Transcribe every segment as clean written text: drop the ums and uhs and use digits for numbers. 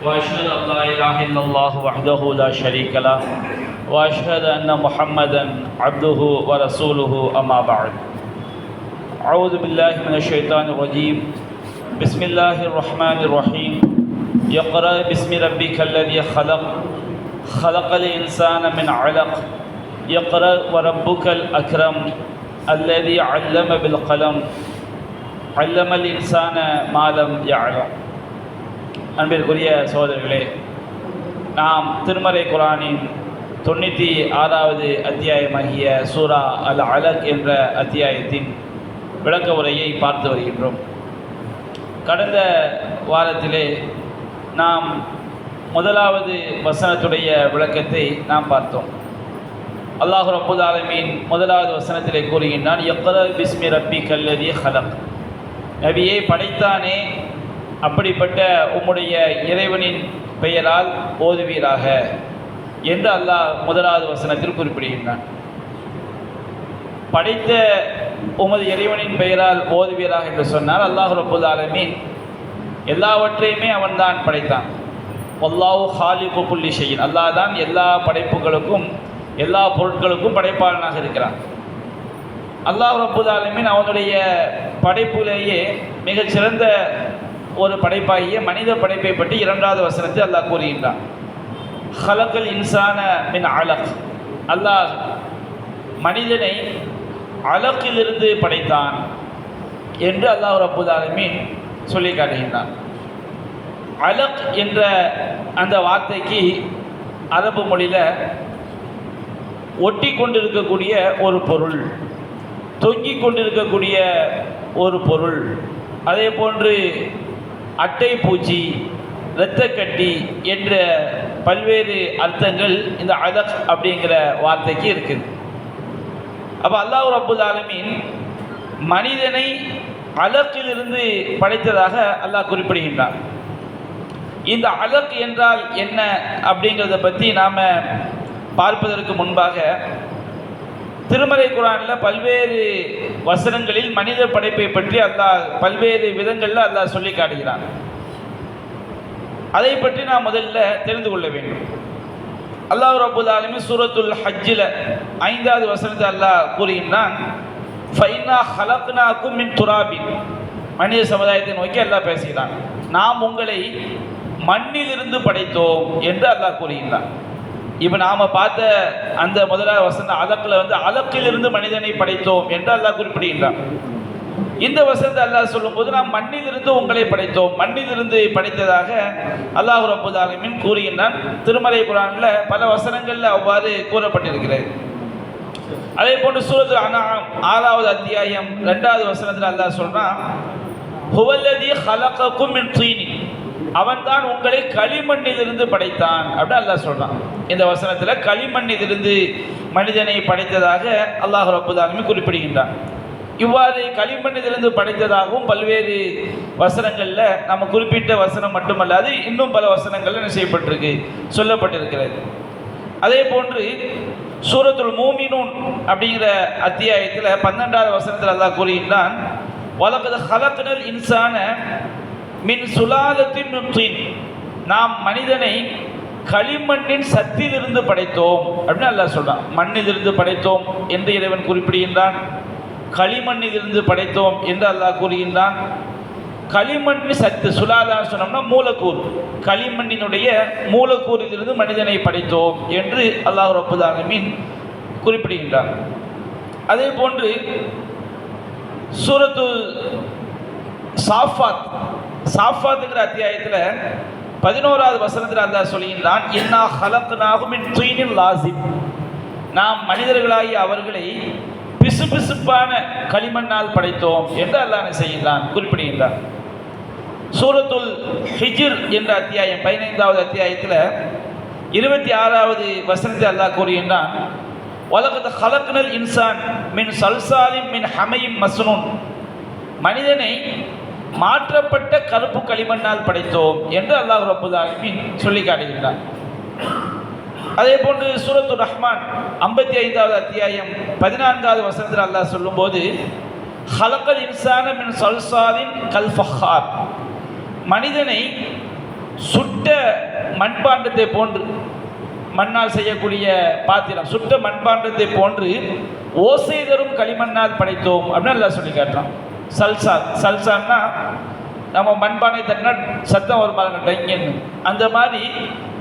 وأشهد أن لا إله إلا الله وحده لا شريك له وأشهد أن محمدا عبده ورسوله أما بعد. أعوذ بالله من الشيطان الرجيم. بسم الله الرحمن الرحيم. اقرأ باسم ربك الذي خلق خلق الإنسان من علق اقرأ وربك الأكرم الذي علم بالقلم علم الإنسان ما لم يعلم. அன்பிற்குரிய சகோதரர்களே, நாம் திருமறை குர்ஆனின் 96வது அத்தியாயமாகிய சூரா அல் அலக் என்ற அத்தியாயத்தின் விளக்க உரையை பார்த்து வருகின்றோம். கடந்த வாரத்திலே நாம் முதலாவது வசனத்துடைய விளக்கத்தை நாம் பார்த்தோம். அல்லாஹ் ரப்புல் ஆலமீன் முதலாவது வசனத்திலே கூறுகின்றான், இக்ரா பிஸ்மி ரப்பிக்கல் லதீ ஹலக். நபியை படைத்தானே, அப்படிப்பட்ட உம்முடைய இறைவனின் பெயரால் ஓதுவீராக என்று அல்லாஹ் முதலாவது வசனத்தில் குறிப்பிடுகின்றான். படைத்த உமது இறைவனின் பெயரால் ஓதுவீராக என்று சொன்னால் அல்லாஹ் ரப்புல் ஆலமீன் எல்லாவற்றையுமே அவன்தான் படைத்தான். வல்லாஹு ஹாலிகு குல்லி ஷைஇன். அல்லாஹ் தான் எல்லா படைப்புகளுக்கும் எல்லா பொருட்களுக்கும் படைப்பாளனாக இருக்கிறான். அல்லாஹ் ரப்புல் ஆலமீன் அவனுடைய படைப்பிலேயே மிகச்சிறந்த ஒரு படைப்பாகிய மனித படைப்பை பற்றி இரண்டாவது வசனத்தை அல்லாஹ் கூறுகின்றான். ஹலக்கல் இன்சான மின் அலக். அல்லாஹ் மனிதனை அலக்கிலிருந்து படைத்தான் என்று அல்லாஹ் ரப்புல் ஆலமீன் சொல்லி காட்டுகின்றான். அலக் என்ற அந்த வார்த்தைக்கு அரபு மொழியில் ஒட்டி கொண்டிருக்கக்கூடிய ஒரு பொருள், தொங்கிக் கொண்டிருக்கக்கூடிய ஒரு பொருள், அதே போன்று அட்டை பூச்சி, இரத்தக்கட்டி என்ற பல்வேறு அர்த்தங்கள் இந்த அலக் அப்படிங்கிற வார்த்தைக்கு இருக்குது. அப்போ அல்லாஹ் ரப்புல் ஆலமீன் மனிதனை அலக்கிலிருந்து படைத்ததாக அல்லாஹ் குறிப்பிடுகின்றான். இந்த அலக் என்றால் என்ன அப்படிங்கிறத பற்றி நாம் பார்ப்பதற்கு முன்பாக திருமறை குர்ஆனில் பல்வேறு வசனங்களில் மனித படைப்பை பற்றி அல்லாஹ் பல்வேறு விதங்களில் அல்லாஹ் சொல்லி காட்டுகிறான். அதை பற்றி நாம் முதல்ல தெரிந்து கொள்ள வேண்டும். அல்லாஹ் ரப்புல் ஆலமீன் சூரத்துல் ஹஜ்ஜில் 5வது வசனத்தை அல்லாஹ் கூறுகின்றான், ஃபைன்னா ஹலக்னாக்கும் மின் துராபின். மனித சமுதாயத்தை நோக்கி அல்லாஹ் பேசுகிறான். நாம் உங்களை மண்ணிலிருந்து படைத்தோம் என்று அல்லாஹ் கூறுகின்றான். இப்போ நாம் பார்த்த அந்த முதலாவது வசனம் அலக்கில் அலக்கிலிருந்து மனிதனை படைத்தோம் என்று அல்லாஹ் குறிப்பிடுகின்றான். இந்த வசனத்தை அல்லாஹ் சொல்லும்போது நாம் மண்ணிலிருந்து உங்களை படைத்தோம், மண்ணிலிருந்து படைத்ததாக அல்லாஹ் ரப்புல் ஆலமீன் கூறுகின்றான். திருமறை குர்ஆனில் பல வசனங்களில் அவ்வாறு கூறப்பட்டிருக்கிறது. அதே போன்று சூரத்துல் அன்ஆம் 6வது அத்தியாயம் 2வது வசனத்தில் அல்லாஹ் சொல்றான், ஹுவல்லதீ ஹலகக்கும் மின் தீன். அவன்தான் உங்களை களிமண்ணிலிருந்து படைத்தான் அப்படின்னு அல்லாஹ் சொல்றான். இந்த வசனத்தில் களிமண்ணிலிருந்து மனிதனை படைத்ததாக அல்லாஹ் ரப்புல் ஆலமீன் குறிப்பிடுகின்றான். இவ்வாறு களிமண்ணிலிருந்து படைத்ததாகவும் பல்வேறு வசனங்களில் நம்ம குறிப்பிட்ட வசனம் மட்டுமல்லாது இன்னும் பல வசனங்கள் என்ன செய்யப்பட்டிருக்கு, சொல்லப்பட்டிருக்கிறது. அதே போன்று சூரத்துல் மூமினூன் அப்படிங்கிற அத்தியாயத்தில் 12வது வசனத்தில் அல்லாஹ் கூறுகின்றான், வலகத் ஹலக்னல் இன்சான மின் சுலாலத்தின் மின் தீன். நாம் மனிதனை களிமண்ணின் சத்திலிருந்து படைத்தோம் அப்படின்னு அல்லாஹ் சொல்றான். மண்ணிலிருந்து படைத்தோம் என்று இறைவன் குறிப்பிடுகின்றான், களிமண்ணிலிருந்து படைத்தோம் என்று அல்லாஹ் கூறுகின்றான். களிமண்ணின் சத்து, சுலாலான்னு சொன்னோம்னா மூலக்கூறு, களிமண்ணினுடைய மூலக்கூறிலிருந்து மனிதனை படைத்தோம் என்று அல்லாஹ் ரப்புல் ஆலமீன் குறிப்பிடுகின்றான். அதே போன்று சூரத்து சாஃபாத்துங்கிற அத்தியாயத்தில் 11வது வசனத்தில் அல்லாஹ் சொல்கின்றான், இன்னா ஹலக்னாஹு மின் தீனின் லாஸிப். நாம் மனிதர்களாகி அவர்களை பிசுபிசுப்பான களிமண்ணால் படைத்தோம் என்று அல்லாஹ் செய்கின்றான், குறிப்பிடுகின்றான். சூரத்துல் ஹிஜ்ர் என்ற அத்தியாயம் 15வது அத்தியாயத்தில் 26வது வசனத்தில் அல்லாஹ் கூறுகின்றான், வலகத் ஹலக்னல் இன்சான் மின் சல்சாலின் மின் ஹமையின் மஸ்னூன். மனிதனை மாற்றப்பட்ட கருப்பு களிமண்ணால் படைத்தோம் என்று அல்லாஹ் ரப்புல் ஆலமீன் சொல்லி காட்டுகின்றான். அதே போன்று சூரத்து ரஹ்மான் 55வது அத்தியாயம் 14வது வசனத்தில் அல்லாஹ் சொல்லும்போது, ஹலக்கல் இன்சான மின் சல்சாலின் கல் ஃபஹார். மனிதனை சுட்ட மண்பாண்டத்தை போன்று, மண்ணால் செய்யக்கூடிய பாத்திரம், சுட்ட மண்பாண்டத்தை போன்று ஓசை தரும் களிமண்ணால் படைத்தோம் அப்படின்னு எல்லாம் சொல்லி காட்டுறான். சல்சான்னா நம்ம மண்பானை தட்டினா சத்தம் ஒரு பாருங்க டைங்கன்னு, அந்த மாதிரி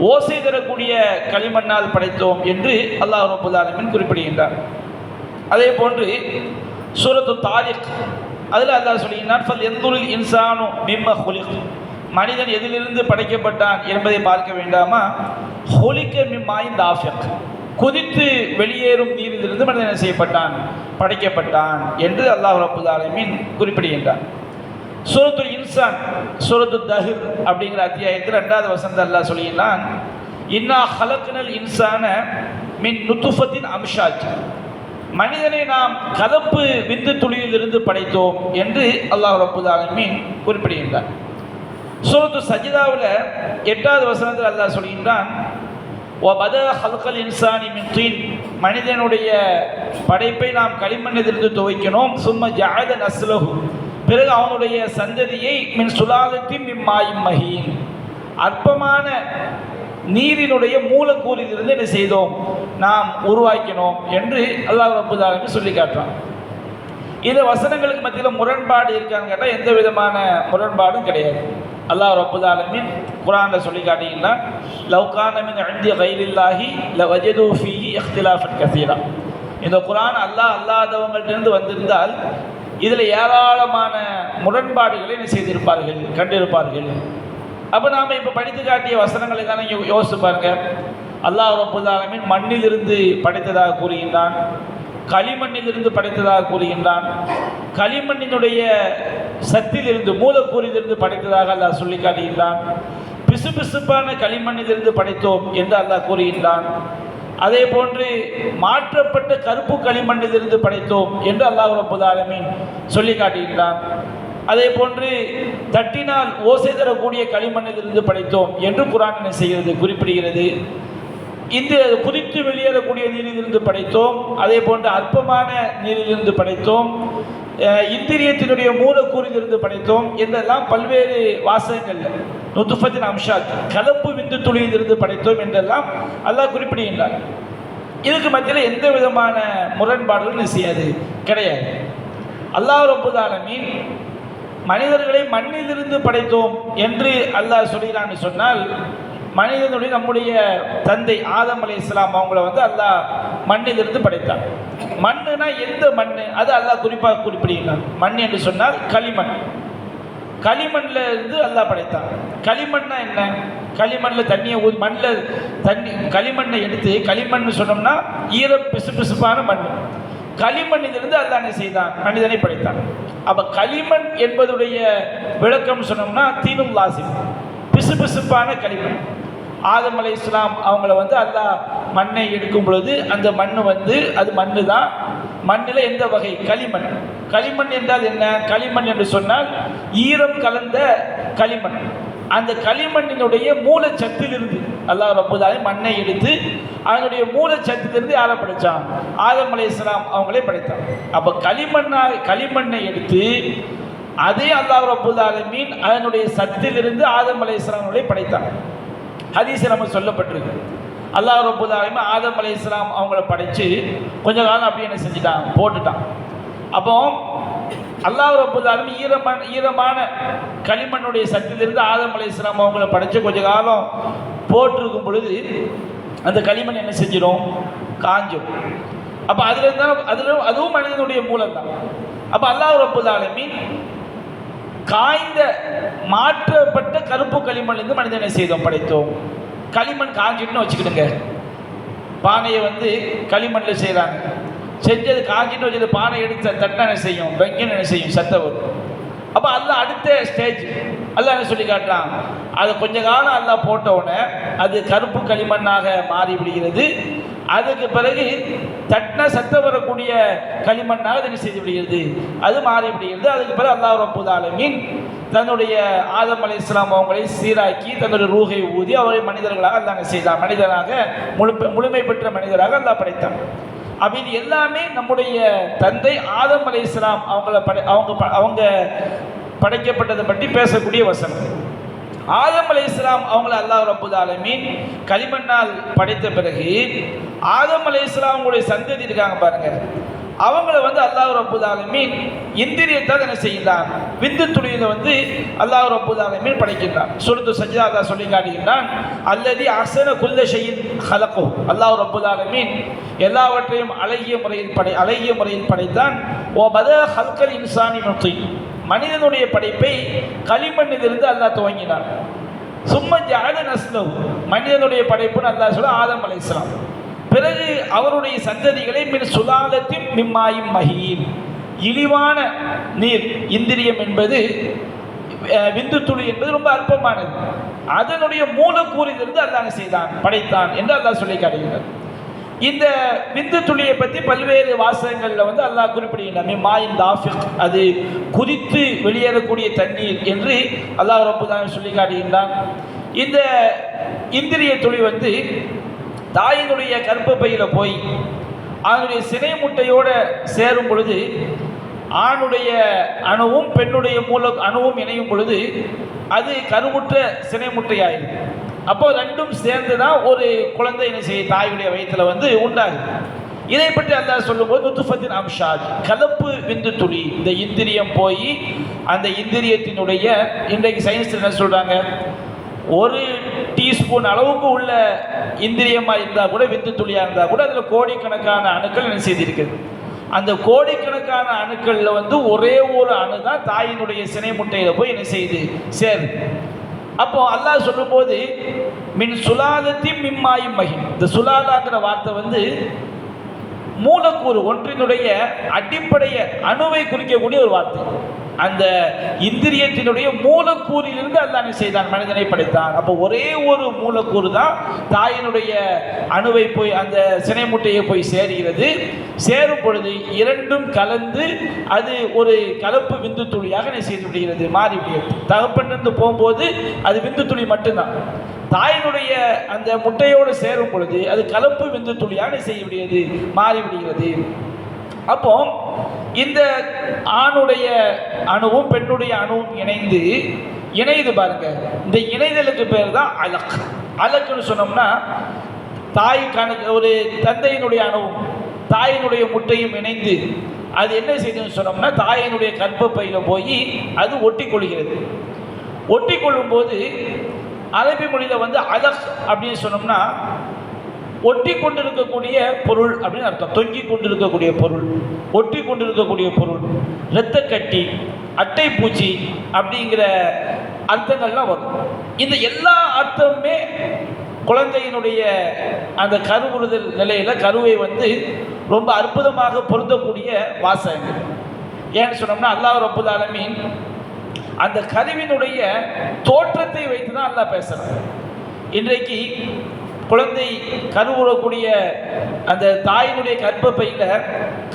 ஓசை தரக்கூடிய களிமண்ணால் படைத்தோம் என்று அல்லாஹ் ரப்பல் ஆலமீன் குறிப்பிடுகின்றார். அதே போன்று சூரத்து தாரிக் அதில் அல்லாஹ் சொல்லுகிறான், ஃபல் யன்துரில் இன்சானு மிம்ம ஹுலிக், மனிதன் எதிலிருந்து படைக்கப்பட்டான் என்பதை பார்க்க வேண்டாமா, ஹுலிக மிம்மாயின் தாஃபிக், குதித்து வெளியேறும் நீரிலிருந்து மனிதன் செய்யப்பட்டான், படைக்கப்பட்டான் என்று அல்லாஹ் ரப்பல் ஆலமீன் குறிப்பிடுகின்றான். சூரத்துல் இன்சான், சூரத்து தஹர் அப்படிங்கிற அத்தியாயத்தில் 2வது வசனத்தில் அல்லாஹ் சொல்லுகிறான், இன்னா ஹலக்னல் இன்சான மின் நுத்துஃபத்தின் அம்ஷாஜ், மனிதனை நாம் கலப்பு விந்து துளியிலிருந்து படைத்தோம் என்று அல்லாஹ் ரப்பல் ஆலமீன் குறிப்பிடுகின்றான். சூரத்து சஜிதாவில் 8வது வசனத்தில் அல்லாஹ் சொல்கின்றான், வபதா ஹல்கல் இன்சானி மின் தீன், மனிதனுடைய படைப்பை நாம் களிமண்ணிலிருந்து துவைக்கணும், சும்ம ஜஅல நஸ்லஹு, பிறகு அவனுடைய சந்ததியை மின் சுலாலத்தின் மிம்மாயின் மஹீன், அற்பமான நீரினுடைய மூலக்கூறிலிருந்து என்ன செய்தோம், நாம் உருவாக்கினோம் என்று அல்லாஹ் ரப்பல் ஆலமீன் சொல்லி காட்டுறான். இந்த வசனங்களுக்கு மத்தியில் முரண்பாடு இருக்கான்னு கேட்டால் எந்த விதமான முரண்பாடும் கிடையாது. அல்லாஹ் ரப்பல் ஆலமீன் குர்ஆனில் சொல்லி காட்டிங்கன்னா, லவ் கான மின் இன்தி கைரில்லாஹி லவஜது ஃபீஹி இக்திலாஃபன் கஸீரா, இந்த குர்ஆன் அல்லாதவங்கள்ட்ட வந்திருந்தால் இதில் ஏராளமான முரண்பாடுகளை என்ன செய்திருப்பார்கள், கண்டிருப்பார்கள். அப்போ நாம் இப்போ படித்து காட்டிய வசனங்களை தானே யோசித்து பாருங்க. அல்லாஹ் ரப்பல் ஆலமீன் மண்ணிலிருந்து படைத்ததாக கூறுகின்றான், களிமண்ணிலிருந்து படைத்ததாக கூறுகின்றான், களிமண்ணினுடைய சத்திலிருந்து மூலக்கூறிலிருந்து படைத்ததாக அல்லாஹ் சொல்லி காட்டுகின்றான், பிசுபிசுப்பான களிமண்ணிலிருந்து படைத்தோம் என்று அல்லாஹ் கூறுகின்றான். அதே போன்று மாற்றப்பட்ட கருப்பு களிமண்ணிலிருந்து படைத்தோம் என்று அல்லாஹ் ரப்பல் ஆலமீன் சொல்லி காட்டுகின்றான். அதே போன்று தட்டினால் ஓசை தரக்கூடிய களிமண்ணிலிருந்து படைத்தோம் என்று குர்ஆன் என்ன செய்கிறது, குறிப்பிடுகிறது. இந்த குதித்து வெளியேறக்கூடிய நீரிலிருந்து படைத்தோம், அதே போன்று அற்பமான நீரிலிருந்து படைத்தோம், இந்திரியத்தினுடைய மூலக்கூறிலிருந்து படைத்தோம் என்றெல்லாம் பல்வேறு வாசகங்கள் நுத்துஃபத்தின் அம்ஷாத், கலப்பு விந்து துளியிலிருந்து படைத்தோம் என்றெல்லாம் அல்லாஹ் குறிப்பிடுகின்றார். இதுக்கு மத்தியில் எந்த விதமான முரண்பாடுகளும் செய்யாது, கிடையாது. அல்லாஹ் ரப்பல் ஆலமீன் மனிதர்களை மண்ணிலிருந்து படைத்தோம் என்று அல்லாஹ் சொல்கிறான்னு சொன்னால், மனிதனுடைய நம்முடைய தந்தை ஆதம் அலைஹிஸ்ஸலாம் அவங்கள அல்லாஹ் மண்ணிலிருந்து படைத்தான். மண்ணுனா எந்த மண், அது அல்லாஹ் குறிப்பாக குறிப்பிடுகிறான். மண் என்று சொன்னால் களிமண், களிமண்ணில் இருந்து அல்லாஹ் படைத்தான். களிமண்ணா என்ன, களிமண்ணில் தண்ணியை மண்ணில் தண்ணி களிமண்ணை எடுத்து, களிமண் சொன்னோம்னா ஈர பிசு பிசுப்பான மண், களிமண்ணிலிருந்து அல்லாஹ் என்ன செய்தான், மனிதனை படைத்தான். அப்போ களிமண் என்பதுடைய விளக்கம் சொன்னோம்னா தீனுல் லாசிம், பிசு பிசுப்பான களிமண். ஆதம் அலைஹிஸ்ஸலாம் அவங்கள அல்லாஹ் மண்ணை எடுக்கும் பொழுது அந்த மண் அது மண்ணு தான். மண்ணில் எந்த வகை, களிமண். களிமண் என்றால் என்ன, களிமண் என்று சொன்னால் ஈரம் கலந்த களிமண். அந்த களிமண்ணினுடைய மூலச்சத்திலிருந்து அல்லாஹ் ரப்பல் ஆலமீன் மண்ணை எடுத்து அதனுடைய மூலச்சத்திலிருந்து யாரை படைத்தான், ஆதம் அலைஹிஸ்ஸலாம் அவங்களே படைத்தான். அப்போ களிமண்ணை எடுத்து அதே அல்லாஹ் ரப்பல் ஆலமீன் அதனுடைய சத்திலிருந்து ஆதம் அலைஹிஸ்ஸலாம் அவங்களே படைத்தான். ஹதீஸில் நம்ம சொல்லப்பட்டிருக்கு, அல்லாஹ் ரப்பல் ஆலமீன் ஆதம் அலைஹிஸ்ஸலாம் அவங்கள படைத்து கொஞ்ச காலம் அப்படியே என்ன செஞ்சுட்டான், போட்டுட்டான். அப்போ அல்லாஹ் ரப்பல் ஆலமீன் ஈரமான களிமண்ணுடைய சத்திலிருந்து ஆதம் அலைஹிஸ்ஸலாம் அவங்கள படைத்து கொஞ்ச காலம் போட்டிருக்கும் பொழுது அந்த களிமண் என்ன செஞ்சிடும், காஞ்சும். அப்போ அதுவும் மனிதனுடைய மூலம் தான். அப்போ அல்லாஹ் ரப்பல் ஆலமீன் காய்ந்த மாற்றப்பட்ட கருப்பு களிமண்ணிலிருந்து மனிதனை செய்தோம், படைத்தோம். களிமண் காஞ்சிட்டுன்னு வச்சுக்கிடுங்க, பானையை களிமண்ணில் செய்கிறாங்க, செஞ்சது காஞ்சிட்டு வச்சது பானை எடுத்து தட்டினா என்ன செய்யும், வெங்கன்னு என்ன செய்யும், சத்தம் வரும். அப்போ அல்லாஹ் அடுத்த ஸ்டேஜ் அல்லாஹ் என்ன சொல்லி காட்டுறான், அது கொஞ்ச காலம் அல்லாஹ் போட்ட உடனே அது கருப்பு களிமண்ணாக மாறி விடுகிறது. அதுக்கு பிறகு தட்டினா சத்தம் வரக்கூடிய களிமண்ணாக என்ன செய்து விடுகிறது, அது மாறி விடுகிறது. அதுக்கு பிறகு அல்லாஹ் ரப்பல் ஆலமீன் தன்னுடைய ஆதம் அலைஹிஸ்ஸலாம் அவங்களை சீராக்கி தன்னுடைய ரூஹை ஊதி அவரை மனிதர்களாக அல்லாஹ் என்ன செய்தான், மனிதனாக முழுமை பெற்ற மனிதராக அல்லாஹ் படைத்தான். அப்போ இது எல்லாமே நம்முடைய தந்தை ஆதம் அலைஹிஸ்ஸலாம் அவங்க படைக்கப்பட்டதை பற்றி பேசக்கூடிய வசனம். ஆதம் அலைஹிஸ்ஸலாம் அவங்களை அல்லாஹ் ரப்பல் ஆலமீன் களிமண்ணால் படைத்த பிறகு ஆதம் அலைஹிஸ்ஸலாம் அவங்களுடைய சந்ததி இருக்காங்க பாருங்க, அவங்கள அல்லாஹ் ரப்பல் ஆலமீன் இந்திரியத்தால் என்ன செய்கிறான், விந்து துளியில அல்லாஹ் ரப்பல் ஆலமீன் படைக்கின்றான். சூரத்து சஜ்தா அல்லாஹ் சொல்லி காட்டுகின்றான், அல்லதி அஹ்ஸன குல்ல ஷைஇன் ஹலகு, அல்லாஹ் ரப்பல் ஆலமீன் எல்லாவற்றையும் அழகிய முறையில் படைத்தான். ஓ பத ஹல்கல் இன்சானி மின், மனிதனுடைய படைப்பை களிமண்ணிலிருந்து அல்லாஹ் துவங்கினான். சும்ம ஜஅல நஸ்லஹு, மனிதனுடைய படைப்புன்னு அல்லாஹ் சொல்ல ஆதம் அலைஹிஸ்ஸலாம். பிறகு அவருடைய சந்ததிகளை மின் சுலாலத்தின் மிம்மாயும் மஹீன், இழிவான நீர், இந்திரியம் என்பது விந்து துளி என்பது ரொம்ப அற்பமானது, அதனுடைய மூலக்கூறிலிருந்து அல்லாஹ் செய்தான், படைத்தான் என்று அல்லாஹ் சொல்லி காட்டுகிறார். இந்த விந்து துளியை பற்றி பல்வேறு வாசகங்களில் அல்லாஹ் குறிப்பிடுகின்றான். மாயின் தாஃபிக், அது குதித்து வெளியேறக்கூடிய தண்ணீர் என்று அல்லாஹ் ரப்பல் ஆலமீன் சொல்லி காட்டுகின்றான். இந்த இந்திரிய துளி தாயினுடைய கர்ப்பப்பையில் போய் அதனுடைய சினை முட்டையோடு சேரும் பொழுது ஆணுடைய அணுவும் பெண்ணுடைய அணுவும் இணையும் பொழுது அது கருவுற்ற சினை முட்டையாயிடும். அப்போ ரெண்டும் சேர்ந்து தான் ஒரு குழந்தை என்ன செய்ய தாயுடைய வயிற்றில் உண்டாகுது. இதை பற்றி அல்லாஹ் சொல்லும்போது நுத்ஃபத்தின் அம்ஷாஜ், கலப்பு விந்து துளி, இந்த இந்திரியம் போய் அந்த இந்திரியத்தினுடைய, இன்றைக்கு சயின்ஸ் என்ன சொல்கிறாங்க, ஒரு டீஸ்பூன் அளவுக்கு உள்ள இந்திரியமாக இருந்தால் கூட, விந்து துளியாக இருந்தால் கூட அதில் கோடிக்கணக்கான அணுக்கள் என்ன செய்திருக்குது. அந்த கோடிக்கணக்கான அணுக்களில் ஒரே ஒரு அணு தான் தாயினுடைய சினை முட்டையில் போய் என்ன செய்யுது, சேருது. அப்போ அல்லாஹ் சொல்லும்போது மின் சுலாலத்தி மிம்மாயும் மஹின், இந்த சுலாலாங்கிற வார்த்தை மூலக்கூறு ஒன்றினுடைய அடிப்படைய அணுவை குறிக்கக்கூடிய ஒரு வார்த்தை. அந்த இந்திரியத்தினுடைய மூலக்கூறிலிருந்து அல்லாஹ் செய்தான், மனிதனை படைத்தான். அப்போ ஒரே ஒரு மூலக்கூறு தான் தாயினுடைய அணுவை போய் அந்த சினை முட்டையை போய் சேருகிறது. சேரும் பொழுது இரண்டும் கலந்து அது ஒரு கலப்பு விந்து துளியாக செய்து விடுகிறது, மாறிவிடுகிறது. தகப்பனிலிருந்து போகும்போது அது விந்து துளி மட்டும்தான், தாயினுடைய அந்த முட்டையோடு சேரும் பொழுது அது கலப்பு விந்து துளியாக செய்யவிடுகிறது, மாறிவிடுகிறது. அப்போ இந்த ஆணுடைய அணுவும் பெண்ணுடைய அணுவும் இணைந்து பாருங்க, இந்த இணைதலுக்கு பேர் தான் அலக். அலக்குன்னு சொன்னோம்னா தாய் ஒரு தந்தையினுடைய அணுவும் தாயினுடைய முட்டையும் இணைந்து அது என்ன செய்யுதுன்னு சொன்னோம்னா தாயினுடைய கர்ப்பப்பையில் போய் அது ஒட்டி கொள்கிறது. ஒட்டி கொள்ளும் போது அரபி மொழியில் அலக் அப்படின்னு சொன்னோம்னா ஒட்டி கொண்டிருக்கக்கூடிய பொருள் அப்படின்னு அர்த்தம். தொங்கி கொண்டிருக்கக்கூடிய பொருள், ஒட்டி கொண்டிருக்கக்கூடிய பொருள், இரத்தக்கட்டி, அட்டை பூச்சி அப்படிங்கிற அர்த்தங்கள்லாம் வரும். இந்த எல்லா அர்த்தமுமே குழந்தையினுடைய அந்த கருவுறுதல் நிலையில் கருவை ரொம்ப அற்புதமாக பொருந்தக்கூடிய வாசகங்கள். ஏன்னு சொன்னோம்னா அல்லாஹ் ரப்பல் ஆலமீன் அந்த கருவினுடைய தோற்றத்தை வைத்து தான் அல்லாஹ் பேசுகிறான். இன்றைக்கு குழந்தை கருவுறக்கூடிய அந்த தாயினுடைய கர்ப்பப்பையில்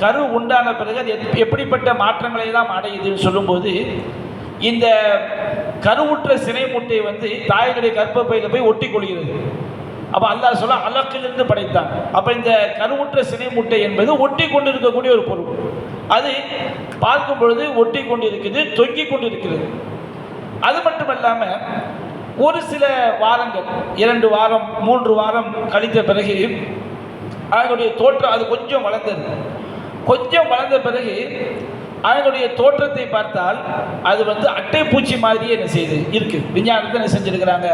கரு உண்டான பிறகு அது எப்படிப்பட்ட மாற்றங்களை எல்லாம் அடையுதுன்னு சொல்லும்போது இந்த கருவுற்ற சினை முட்டை தாயினுடைய கர்ப்பப்பையில் போய் ஒட்டி கொள்கிறது. அப்போ அல்லாஹ் சொல்ல அலக்கிலிருந்து படைத்தான். அப்போ இந்த கருவுற்ற சினை முட்டை என்பது ஒட்டி கொண்டு இருக்கக்கூடிய ஒரு பொருள். அது பார்க்கும் பொழுது ஒட்டி கொண்டு இருக்குது, தொங்கி கொண்டு இருக்கிறது. அது மட்டுமல்லாமல் ஒரு சில வாரங்கள், 2 வாரம் 3 வாரம் கழித்த பிறகு அதனுடைய தோற்றம் அது கொஞ்சம் வளர்ந்த பிறகு அதனுடைய தோற்றத்தை பார்த்தால் அது அட்டை பூச்சி மாதிரியே என்ன செய்யுது இருக்குது. விஞ்ஞானத்தை என்ன செஞ்சுருக்கிறாங்க,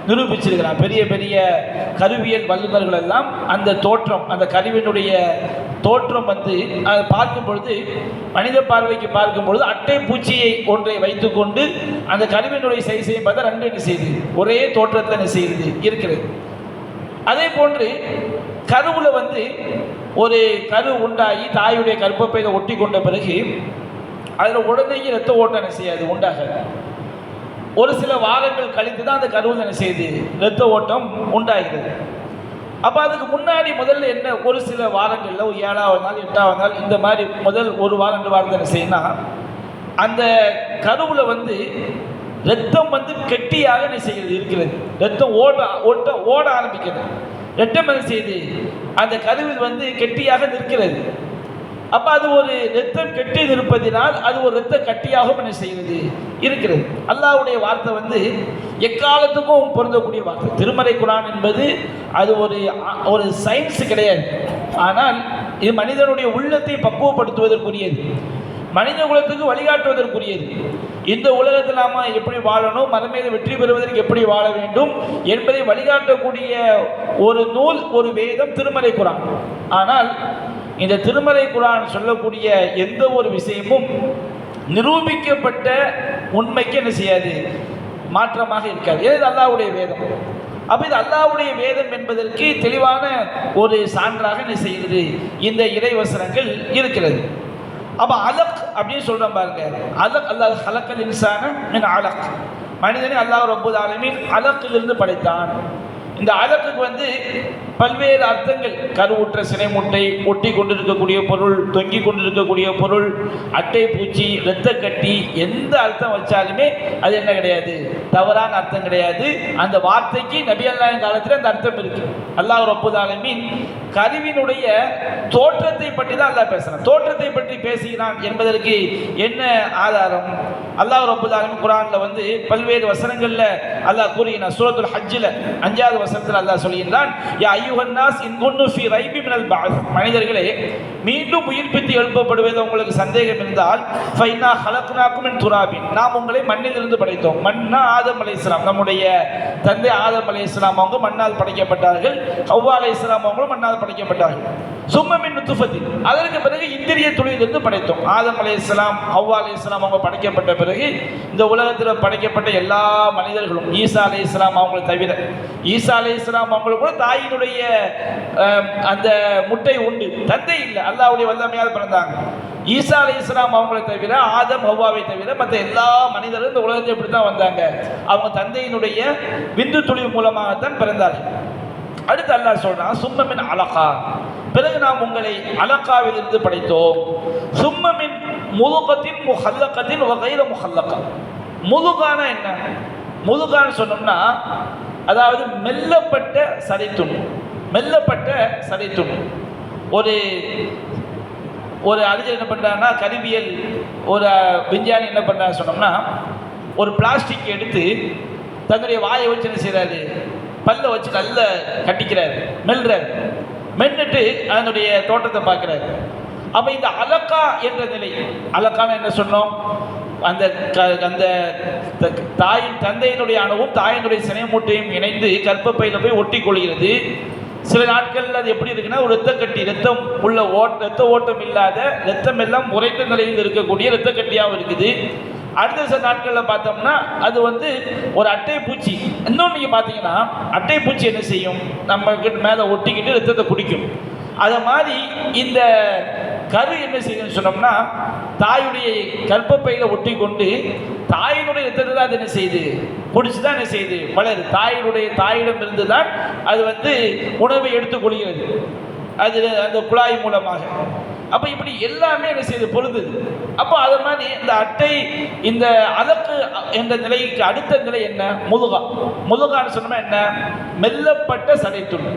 நிரூபிச்சிருக்கிறாங்க. பெரிய பெரிய கருவியல் வல்லுநர்கள் எல்லாம் அந்த தோற்றம், அந்த கருவினுடைய தோற்றம் அதை பார்க்கும் பொழுது, மனித பார்வைக்கு பார்க்கும் பொழுது அட்டை பூச்சியை ஒன்றை வைத்துக்கொண்டு அந்த கருவினுடைய சைஸையும் பார்த்தா 2 என்ன செய்யுது, ஒரே தோற்றத்தில் என்ன செய்யுது இருக்கிறது. அதே போன்று கருவில் ஒரு கரு உண்டாகி தாயுடைய கர்ப்பப்பையில் ஒட்டி கொண்ட பிறகு அதில் உடனே இரத்த ஓட்டம் என்ன செய்யாது, உண்டாகாது. ஒரு சில வாரங்கள் கழித்து தான் அந்த கருவில் என்ன செய்யுது, இரத்த ஓட்டம் உண்டாகிறது. அப்போ அதுக்கு முன்னாடி முதல்ல என்ன, ஒரு சில வாரங்களில் 7ஆவது நாள் 8ஆவது நாள் இந்த மாதிரி முதல் 1 வாரம் 2 வாரத்தை என்ன செய்யணும்னா அந்த கருவில் ரத்தம் கெட்டியாக என்ன செய்கிறது இருக்கிறது. ரத்தம் ஓட ஆரம்பிக்கிறது. ரத்தம் என்ன செய்யுது, அந்த கருவில் கெட்டியாக நிற்கிறது. அப்ப அது ஒரு இரத்தம் கெட்டி இருப்பதினால் அது ஒரு இரத்த கட்டியாகவும் என்ன செய்கிறது இருக்கிறது. அல்லாஹ்வுடைய வார்த்தை வந்து எக்காலத்துக்கும் பொருந்தக்கூடிய வார்த்தை. திருமறை குர்ஆன் என்பது அது ஒரு சயின்ஸ் கிடையாது. ஆனால் இது மனிதனுடைய உள்ளத்தை பக்குவப்படுத்துவதற்குரியது, மனித குலத்துக்கு வழிகாட்டுவதற்குரியது. இந்த உலகத்தில் நாம எப்படி வாழணும், மறுமையில வெற்றி பெறுவதற்கு எப்படி வாழ வேண்டும் என்பதை வழிகாட்டக்கூடிய ஒரு நூல், ஒரு வேதம் திருமறை குர்ஆன். ஆனால் இந்த திருமறை குர்ஆன் சொல்லக்கூடிய எந்த ஒரு விஷயமும் நிரூபிக்கப்பட்ட உண்மைக்கு என்ன செய்யாது, மாற்றமாக இருக்காது. இது அல்லாஹ்வுடைய வேதம். அப்ப இது அல்லாஹ்வுடைய வேதம் என்பதற்கு தெளிவான ஒரு சான்றாக என்ன செய்கிறது இந்த இறைவசனங்கள் இருக்கிறது. அப்ப அலக் அப்படின்னு சொல்றோம் பாருங்க. அலக், அல்லாஹ் ஹலக்கல் இன்சான மின் அலக், மனிதனை அல்லாஹ் ரப்பல் ஆலமீன் அலக்கிலிருந்து படைத்தான். இந்த அலக்குக்கு வந்து பல்வேறு அர்த்தங்கள், கருவுற்ற சினை முட்டை, ஒட்டி கொண்டிருக்கக்கூடிய பொருள், தொங்கி கொண்டிருக்கக்கூடிய பொருள், அட்டை பூச்சி, இரத்த கட்டி, எந்த அர்த்தம் வச்சாலுமே அது என்ன கிடையாது, தவறான அர்த்தம் கிடையாது. அந்த வார்த்தைக்கு நபி அல்லாஹ் காலத்தில் அந்த அர்த்தம் இருக்கு. அல்லாஹ் ரப்பல் ஆலமீன் கருவினுடைய தோற்றத்தை பற்றி தான் அல்லாஹ் பேசுறான். தோற்றத்தை பற்றி பேசுகிறான் என்பதற்கு என்ன ஆதாரம்? அல்லாஹ் ரப்பல் ஆலமீன் குர்ஆன்ல வந்து பல்வேறு வசனங்கள்ல அல்லாஹ் கூறுகிறான். சூரத்துல் ஹஜ்ஜில் 5வது வசனத்தில் அல்லாஹ் சொல்கிறான், யா அய்யுஹன் நாஸ் இன் குன்னு ஃபீ ரைபி மினல் பஅத், மனிதர்களே மீண்டும் உயிர்ப்பித்து எழுப்பப்படுவது உங்களுக்கு சந்தேகம் இருந்தால், ஃபைனா ஹலக்னாக்கும் மின் துராபின், நாம் உங்களை மண்ணிலிருந்து படைத்தோம். மன்னா ஆதம் அலைஹிஸ்ஸலாம், நம்முடைய தந்தை ஆதம் அலைஹிஸ்ஸலாம் அவங்க மண்ணால் படைக்கப்பட்டார்கள். ஹவ்வா அலைஹிஸ்ஸலாம் அவங்களும் மண்ணால் படைக்கப்பட்டார்கள். சும்ம மின் நுத்ஃபத்தின், அதற்கு பிறகு இந்திரிய துளியிலிருந்து படைத்தோம். ஆதம் அலைஹிஸ்ஸலாம் ஹவ்வா அலைஹிஸ்ஸலாம் அவங்க படைக்கப்பட்ட பிறகு இந்த உலகத்தில் படைக்கப்பட்ட எல்லா மனிதர்களும், ஈசா அலைஹிஸ்ஸலாம் அவங்களை தவிர, ஈசா அலைஹிஸ்ஸலாம் அவங்களுக்கு கூட தாயினுடைய அந்த முட்டை உண்டு, தந்தை இல்லை, அல்லாஹ்வுடைய வல்லமையால் பிறந்தாங்க. ஈசா அலைஹிஸ்ஸலாம் அவங்களை தவிர, ஆதம் ஹவ்வாவை தவிர மற்ற எல்லா மனிதர்களும் இந்த உலகத்தை எப்படி தான் வந்தாங்க, அவங்க தந்தையினுடைய விந்து துளி மூலமாகத்தான் பிறந்தார்கள். அடுத்து அல்லாஹ் சொல்றான், சும்மமின் அலகா, பிறகு நாம் உங்களை அலகாவிலிருந்து படைத்தோம். சும்மமின் முதுகத்தின் முஹல்லகத்தின் வகைர முஹல்லகா. முதுகான என்ன? முதுகான்னு சொன்னோம்னா அதாவது மெல்லப்பட்ட சதைத்துண், மெல்லப்பட்ட சதைத்துண். ஒரு ஒரு அறிஞர் என்ன பண்ணுறாங்கன்னா, கருவியல் ஒரு விஞ்ஞானி என்ன பண்ணுறான்னு சொன்னோம்னா, ஒரு பிளாஸ்டிக் எடுத்து தன்னுடைய வாயை வச்சு என்ன செய்கிறாரு, பல்ல வச்சு நல்ல கட்டிக்கிறாரு, மெல்றாரு. மென்னுட்டு அதனுடைய தோட்டத்தை பார்க்குறாரு. அப்போ இந்த அலக்கா என்ற நிலை, அலக்கான என்ன சொன்னோம், அந்த அந்த தாயின் தந்தையினுடைய அணுவும் தாயினுடைய சினை மூட்டையும் இணைந்து கர்ப்பப்பையில் போய் ஒட்டி கொள்கிறது. சில நாட்களில் அது எப்படி இருக்குன்னா, ஒரு இரத்த கட்டி, ரத்தம் உள்ள இரத்த ஓட்டம் இல்லாத, ரத்தம் எல்லாம் உறைந்த நிலையில் இருக்கக்கூடிய இரத்த கட்டியாகவும் இருக்குது. அடுத்த சில நாட்களில் பார்த்தோம்னா அது வந்து ஒரு அட்டை பூச்சி. இன்னொன்று நீங்கள் பார்த்தீங்கன்னா, அட்டை பூச்சி என்ன செய்யும், நம்ம மேலே ஒட்டிக்கிட்டு ரத்தத்தை குடிக்கும். அதை மாதிரி இந்த கரு என்ன செய்யுதுன்னு சொன்னோம்னா, தாயுடைய கர்ப்பப்பையில் ஒட்டி கொண்டு தாயினுடைய ரத்தத்தை தான் அது என்ன செய்யுது, குடிச்சு தான் என்ன செய்யுது, வளருது. தாயிடம் இருந்து தான் அது வந்து உணவை எடுத்துக்கொள்கிறது, அது அந்த குழாய் மூலமாக. அப்போ இப்படி எல்லாமே என்ன செய்யுது, பொருந்துது. அப்போ அது மாதிரி இந்த அட்டை, இந்த அலக்கு என்ற நிலைக்கு அடுத்த நிலை என்ன, முதுகா. முதுகான்னு சொன்னோம்னா என்ன, மெல்லப்பட்ட சதைத்துண்.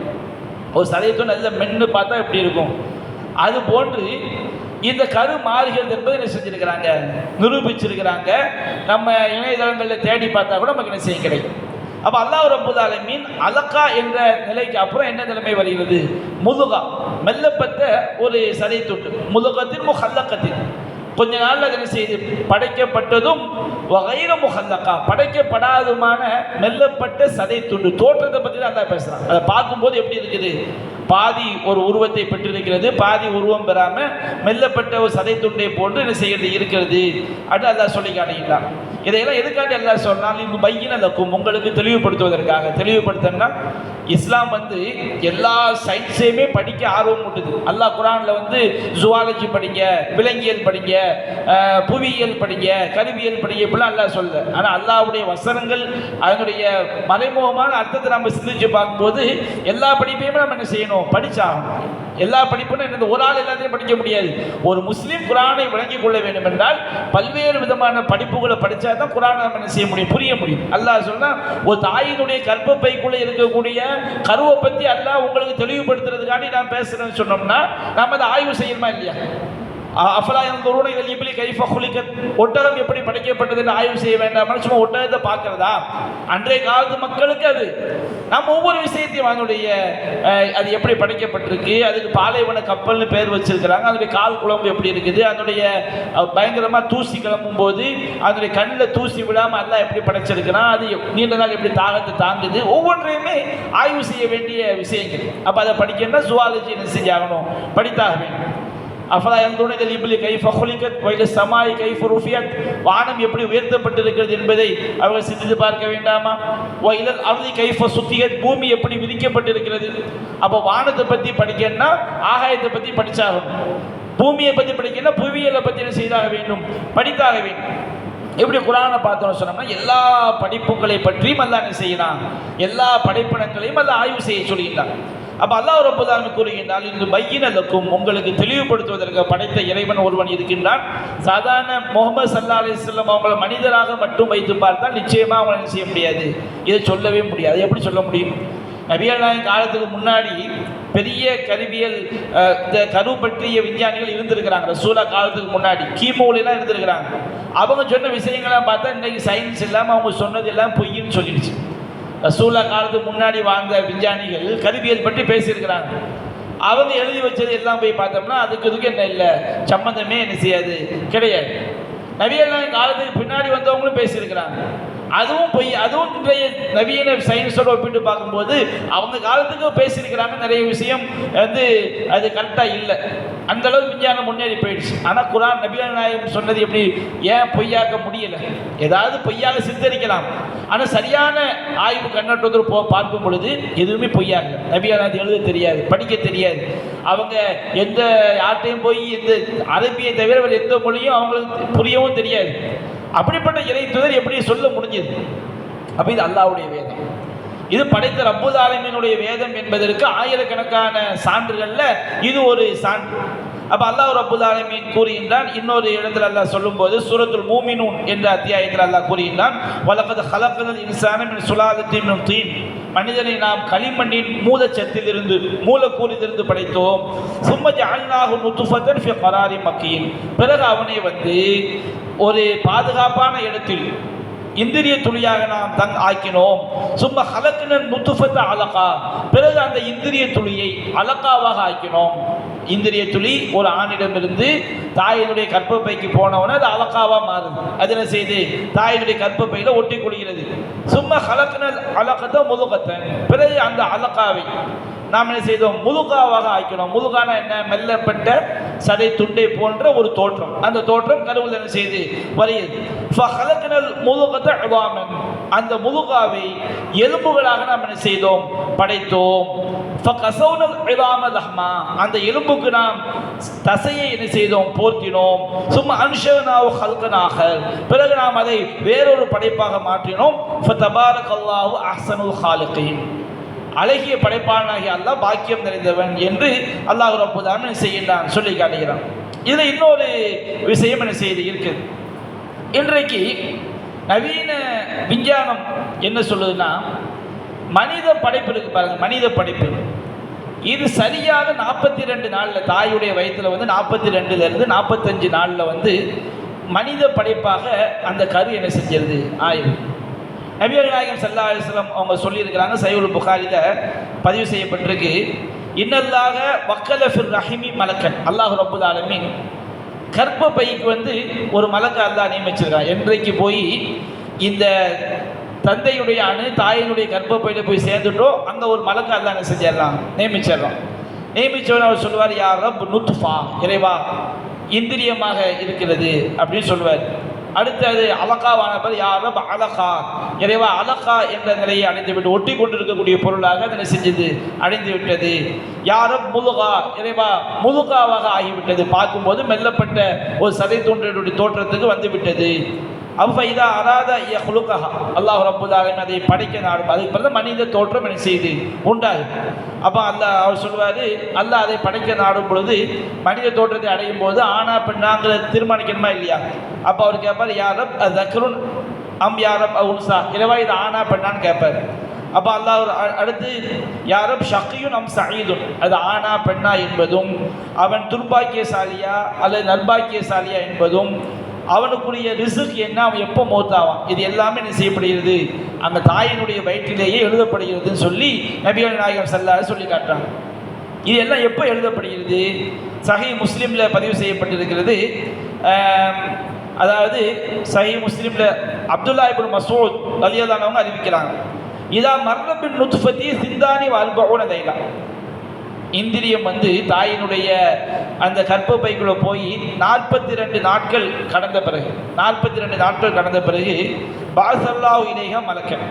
ஒரு சதைத்துண் நல்ல மென்னு பார்த்தா எப்படி இருக்கும், அது போன்று இந்த கரு மாறுகிறது என்பதை என்ன செஞ்சிருக்கிறாங்க, நிரூபிச்சிருக்கிறாங்க. நம்ம இணையதளங்களில் தேடி பார்த்தா கூட நமக்கு என்ன செய்ய கிடைக்கும். அப்போ அல்லாஹ் ரப்பல் ஆலமீன் அலக்கா என்ற நிலைக்கு அப்புறம் என்ன நிலைமை வருகிறது, முதுகா, மெல்லப்பட்ட ஒரு சதைத்துண்டு. முதுகத்தின் முஹல்லகத்தின், கொஞ்ச நாள் அது என்ன செய்து படைக்கப்பட்டதும், வகைர முஹல்லகா, படைக்கப்படாதுமான மெல்லப்பட்ட சதை துண்டு. தோற்றத்தை பற்றி தான் அல்லாஹ் பேசுகிறான். அதை பார்க்கும்போது எப்படி இருக்குது, பாதி ஒரு உருவத்தை பெற்றிருக்கிறது, பாதி உருவம் பெறாமல் மெல்லப்பட்ட ஒரு சதை துண்டை போன்று என்ன செய்கிறது இருக்கிறது அப்படின்னு அல்லாஹ் சொல்லி காட்டுகிறான். இதையெல்லாம் எதுக்காண்டி அல்லாஹ் சொன்னால், இங்கு பையினக்கும், உங்களுக்கு தெளிவுபடுத்துவதற்காக. தெளிவுபடுத்தணும்னா இஸ்லாம் வந்து எல்லா சயின்ஸையுமே படிக்க ஆர்வம் ஊட்டுது. அல்லாஹ் குர்ஆனில் வந்து ஜுவாலஜி படிங்க, விலங்கியல் படிங்க, புவியியல் படிங்க, கருவியல் படிங்க, இப்படிலாம் அல்லாஹ் சொல்ல. ஆனால் அல்லாஹ்வுடைய வசனங்கள் அதனுடைய மறைமுகமான அர்த்தத்தை நம்ம சிந்திச்சு பார்க்கும்போது எல்லா படிப்பையுமே நம்ம என்ன செய்யணும், படிச்சாகணும். எல்லா படிப்பும் என்ன, ஒரு ஆள் எல்லாத்தையும் படிக்க முடியாது. ஒரு முஸ்லீம் குர்ஆனை விளங்கிக் கொள்ள வேண்டும் என்றால் பல்வேறு விதமான படிப்புகளை படித்தா தான் குர்ஆனை நம்ம என்ன செய்ய முடியும், புரிய முடியும். அல்லாஹ் சொன்னா, ஒரு தாயினுடைய கர்ப்பப்பைக்குள்ளே இருக்கக்கூடிய கருவை பற்றி அல்லாஹ் உங்களுக்கு தெளிவுபடுத்துறதுக்காண்டி நான் பேசுறேன்னு சொன்னோம்னா நம்ம அதை ஆய்வு செய்யணுமா இல்லையா? அஃபலா யன்துரூன இலல் இப்லி கைஃப குலிகத், ஒட்டகம் எப்படி படைக்கப்பட்டது என்று ஆய்வு செய்ய வேண்டாம். சும்மா ஒட்டகத்தை பார்க்கிறதா? அன்றைய காலத்து மக்களுக்கு அது நம்ம ஒவ்வொரு விஷயத்தையும் அதனுடைய அது எப்படி படைக்கப்பட்டிருக்கு, அதுக்கு பாலைவன கப்பல்னு பேர் வச்சிருக்கிறாங்க, அதனுடைய கால் குழம்பு எப்படி இருக்குது, அதனுடைய பயங்கரமாக தூசி கிளம்பும் போது அதனுடைய கண்ணில் தூசி விடாமல் எல்லாம் எப்படி படைச்சிருக்கிறான், அது நீண்ட நாள் எப்படி தாகத்தை தாங்குது, ஒவ்வொன்றையுமே ஆய்வு செய்ய வேண்டிய விஷயங்கள். அப்போ அதை படிக்கணும்னா ஜுவாலஜி என்ன செஞ்சாகணும், படித்தாக வேண்டும். அஃபலா யன்துரூன இலல் இப்லி கைஃப குலிகத் வ இலஸ் ஸமாஇ கைஃப ருஃபியத், வானம் எப்படி உயர்த்தப்பட்டிருக்கிறது என்பதை அவர்கள் சிந்தித்து பார்க்க வேண்டாமா? வ இலல் அர்தி கைஃப சுத்தியத், பூமி எப்படி விரிக்கப்பட்டிருக்கிறது. அப்போ வானத்தை பற்றி படிக்கணும்னா ஆகாயத்தை பற்றி படிச்சாகணும், பூமியை பற்றி படிக்கணும்னா புவியியலை பற்றி என்ன செய்தாக வேண்டும், படித்தாக வேண்டும். எப்படி குரானை பார்த்தோம்னு சொன்னோம்னா எல்லா படிப்புகளை பற்றியும் அல்லாஹ் என்ன செய்யலாம், எல்லா படைப்பினங்களையும் அல்லாஹ் ஆய்வு செய்ய சொல்லியிருந்தான். அப்போ அல்லாஹ் ரப்பல் ஆலமீன் கூறுகின்றால், இந்த பையினலுக்கும் உங்களுக்கு தெளிவுபடுத்துவதற்கு படைத்த இறைவன் ஒருவன் இருக்கின்றான். சாதாரண முஹம்மது ஸல்லல்லாஹு அலைஹி வஸல்லம் அவங்களை மனிதராக மட்டும் வைத்து பார்த்தால் நிச்சயமாக அவங்களை என்ன செய்ய முடியாது, இதை சொல்லவே முடியாது. எப்படி சொல்ல முடியும்? நபிகள் நாயகம் காலத்துக்கு முன்னாடி பெரிய கருவியல் இந்த கரு பற்றிய விஞ்ஞானிகள் இருந்திருக்கிறாங்க. ரசூலா காலத்துக்கு முன்னாடி கிமுலாம் இருந்திருக்கிறாங்க. அவங்க சொன்ன விஷயங்கள்லாம் பார்த்தா இன்றைக்கு சயின்ஸ் இல்லாமல் அவங்க சொன்னது எல்லாம் பொய்ன்னு சொல்லிடுச்சு. ரசூலா காலத்துக்கு முன்னாடி வாழ்ந்த விஞ்ஞானிகள் கருவியல் பற்றி பேசியிருக்கிறாங்க. அவங்க எழுதி வச்சது எல்லாம் போய் பார்த்தோம்னா அதுக்கு என்ன இல்லை, சம்மந்தமே என்ன செய்யாது, கிடையாது. நபிகள் நாயகம் காலத்துக்கு பின்னாடி வந்தவங்களும் பேசியிருக்கிறாங்க, அதுவும் பொய். அதுவும் இன்றைய நவீன சயின்ஸோடு ஒப்பிட்டு பார்க்கும்போது அவங்க காலத்துக்கு பேசியிருக்கிறாங்க, நிறைய விஷயம் அது கரெக்டாக இல்லை, அந்த அளவுக்கு விஞ்ஞானம் முன்னேறி போயிடுச்சு. ஆனால் குரான் நபிகள் நாயகம் சொன்னது எப்படி ஏன் பொய்யாக்க முடியலை? ஏதாவது பொய்யாக சித்தரிக்கலாம், ஆனால் சரியான ஆய்வு கண்ணோட்டத்தில் பார்க்கும் பொழுது எதுவுமே பொய்யாக. நபிகள் நாயகம் எழுத தெரியாது, படிக்க தெரியாது, அவங்க எந்த யார்ட்டையும் போய் எந்த அரபியை தவிர வேறு எந்த மொழியும் அவங்களுக்கு புரியவும் தெரியாது. அப்படிப்பட்ட இறை தூதர் எப்படி சொல்ல முடிஞ்சது? அப்போ இது அல்லாஹ்வுடைய வேதம், இது படைத்த ரப்புல் ஆலமீனுடைய வேதம் என்பதற்கு ஆயிரக்கணக்கான சான்றுகளில் இது ஒரு சான்று. அப்போ அல்லாஹ் ரப்புல் ஆலமீன் கூறுகின்றான். இன்னொரு இடத்துல அல்லாஹ் சொல்லும்போது சூரத்துல் மூமினூன் என்ற அத்தியாயத்தில் அல்லாஹ் கூறுகின்றான், வலகத் ஹலக்னல் இன்சான மின் சுலாலத்தின் மின் தீன், மனிதனை நாம் களிமண்ணின் மூலச்சத்திலிருந்து மூலக்கூறிலிருந்து படைத்தோம். சும்ம ஜஅல்நாஹு நுத்ஃபத்தன் ஃபீ கராரின் மக்கீன், பிறகு அவனை ஒரு பாதுகாப்பான இடத்தில் இந்திரிய துளியாக நாம் ஆக்கினோம். சும்மா ஹலக்னல் நுத்ஃபத்த அலகா, பிறகு அந்த இந்திரிய துளியை அலகாவாக ஆக்கினோம். இந்திரிய துளி ஒரு ஆணிடமிருந்து தாயினுடைய கர்ப்பப்பைக்கு போனவன அது அலகாவாக மாறுது. அது என்ன செய்து தாயினுடைய கர்ப்பப்பையில் ஒட்டி கொள்கிறது. சும்மா ஹலக்னல் அலகத்தை முதுகத்தன், பிறகு அந்த அலகாவை நாம் என்ன செய்தோம், முதுகாவாக ஆக்கினோம். முதுகான என்ன, மெல்லப்பட்ட சதை துண்டை போன்ற ஒரு தோற்றம். அந்த தோற்றம் கருவில் என்ன செய்து வருகிறது. முதுகத்தை இதாமன், அந்த முதுகாவை எலும்புகளாக நாம் என்ன செய்தோம், படைத்தோம். அந்த எலும்புக்கு நாம் தசையை என்ன செய்தோம், போர்த்தினோம். சும்மா அன்ஷனாவு ஹல்கனாக, பிறகு நாம் அதை வேறொரு படைப்பாக மாற்றினோம். ஃபதபாரக்கல்லாஹு அஹ்ஸனுல் ஹாலிகீன், அழகிய படைப்பாளனாகிய அல்லாஹ் பாக்கியம் நிறைந்தவன் என்று அல்லாஹ் ரப்பல் ஆலமீன் செய்கின்றான், சொல்லி காட்டுகிறான். இதில் இன்னொரு விஷயம் என்ன செய்து இருக்குது. இன்றைக்கு நவீன விஞ்ஞானம் என்ன சொல்லுதுன்னா, மனித படைப்பு இருக்கு பாருங்க, மனித படைப்பு இது சரியாக 42 நாளில் தாயுடைய வயிற்றில் 42லேருந்து 45 நாளில் மனித படைப்பாக அந்த கரு என்ன செஞ்சிருது, ஆயிரம். நபிகள் நாயகம் ஸல்லல்லாஹு அலைஹி வஸல்லம் அவங்க சொல்லியிருக்கிறாங்க, சஹீஹுல் புகாரில பதிவு செய்யப்பட்டிருக்கு, இன்னல்லாஹ வக்கல ஃபிர் ரஹிமி மலக்கன், அல்லாஹ் ரப்புல் ஆலமீன் கர்ப்பப்பைக்கு ஒரு மலக்க அல்லாஹ் நியமிச்சிருக்கான். என்றைக்கு போய் இந்த தந்தையுடைய அணு தாயினுடைய கர்ப்பப்பையில் போய் சேர்ந்துட்டோ அங்கே ஒரு மலக்க அல்லாஹ் என்ன செஞ்சிடலாம், நியமிச்சிடலாம். நியமிச்சவன் அவர் சொல்லுவார், யா ரப் நுத்ஃபா, இறைவா இந்திரியமாக இருக்கிறது அப்படின்னு சொல்லுவார். அடுத்தது அலகாவான பிறகு யா ரப் அலகா, இறைவா அலகா என்ற நிலையை அடைந்து விட்டு ஒட்டி கொண்டிருக்கக்கூடிய பொருளாக அதனை செஞ்சது அடைந்து விட்டது. யா ரப் முலுகா, இறைவா முலுகாவாக ஆகிவிட்டது, பார்க்கும்போது மெல்லப்பட்ட ஒரு சதை தோன்றினுடைய தோற்றத்துக்கு வந்துவிட்டது. அவ்வா அராத யஹ்லுகஹா, அல்லாஹ் ரப்புல் ஆலமீன் அதை படைக்க நாடும், அதுக்கு பிறகு மனித தோற்றம் என்ன செய்து உண்டாகும். அப்போ அல்லாஹ் அவர் சொல்லுவார், அல்லாஹ் அதை படைக்க நாடும் பொழுது மனித தோற்றத்தை அடையும் போது ஆனா பெண்ணாங்கிற தீர்மானிக்கணுமா இல்லையா? அப்போ அவர் கேட்பார், யாரப் தக்ருன் அம் யாரப் உன்சா, இறைவா இது ஆனா பெண்ணான்னு கேட்பார். அப்போ அல்லாஹ் அடுத்து யாரும் ஷக்கியும் நம் சயீதுன், அது ஆனா பெண்ணா என்பதும், அவன் துர்பாக்கியசாலியா அல்லது நர்பாக்கியசாலியா என்பதும், அவனுக்குரிய ரிசுக் என்ன, அவன் எப்போ மௌத்தாவான், இது எல்லாமே என்ன செய்யப்படுகிறது, அந்த தாயினுடைய வயிற்றிலேயே எழுதப்படுகிறதுன்னு சொல்லி நபிகள் நாயகம் ஸல்லல்லாஹு அலைஹி சொல்லி காட்டுறாங்க. இது எல்லாம் எப்போ எழுதப்படுகிறது? சஹீஹ் முஸ்லிமில் பதிவு செய்யப்பட்டிருக்கிறது. அதாவது சஹீஹ் முஸ்லிமில் அப்துல்லா இப்னு மஸ்ஊத் ரலியல்லாஹு அன்ஹு அறிவிக்கிறாங்க, இதா மர்ரபின் நுத்ஃபதி சிந்தானி வல்பஊன தைலா, இந்திரியம் தாயினுடைய அந்த கர்ப்பப்பைக்குள்ள போய் 42 நாட்கள் கடந்த பிறகு 42 நாட்கள் கடந்த பிறகு பாஸல்லாஹு இலைஹா மலக்கன்,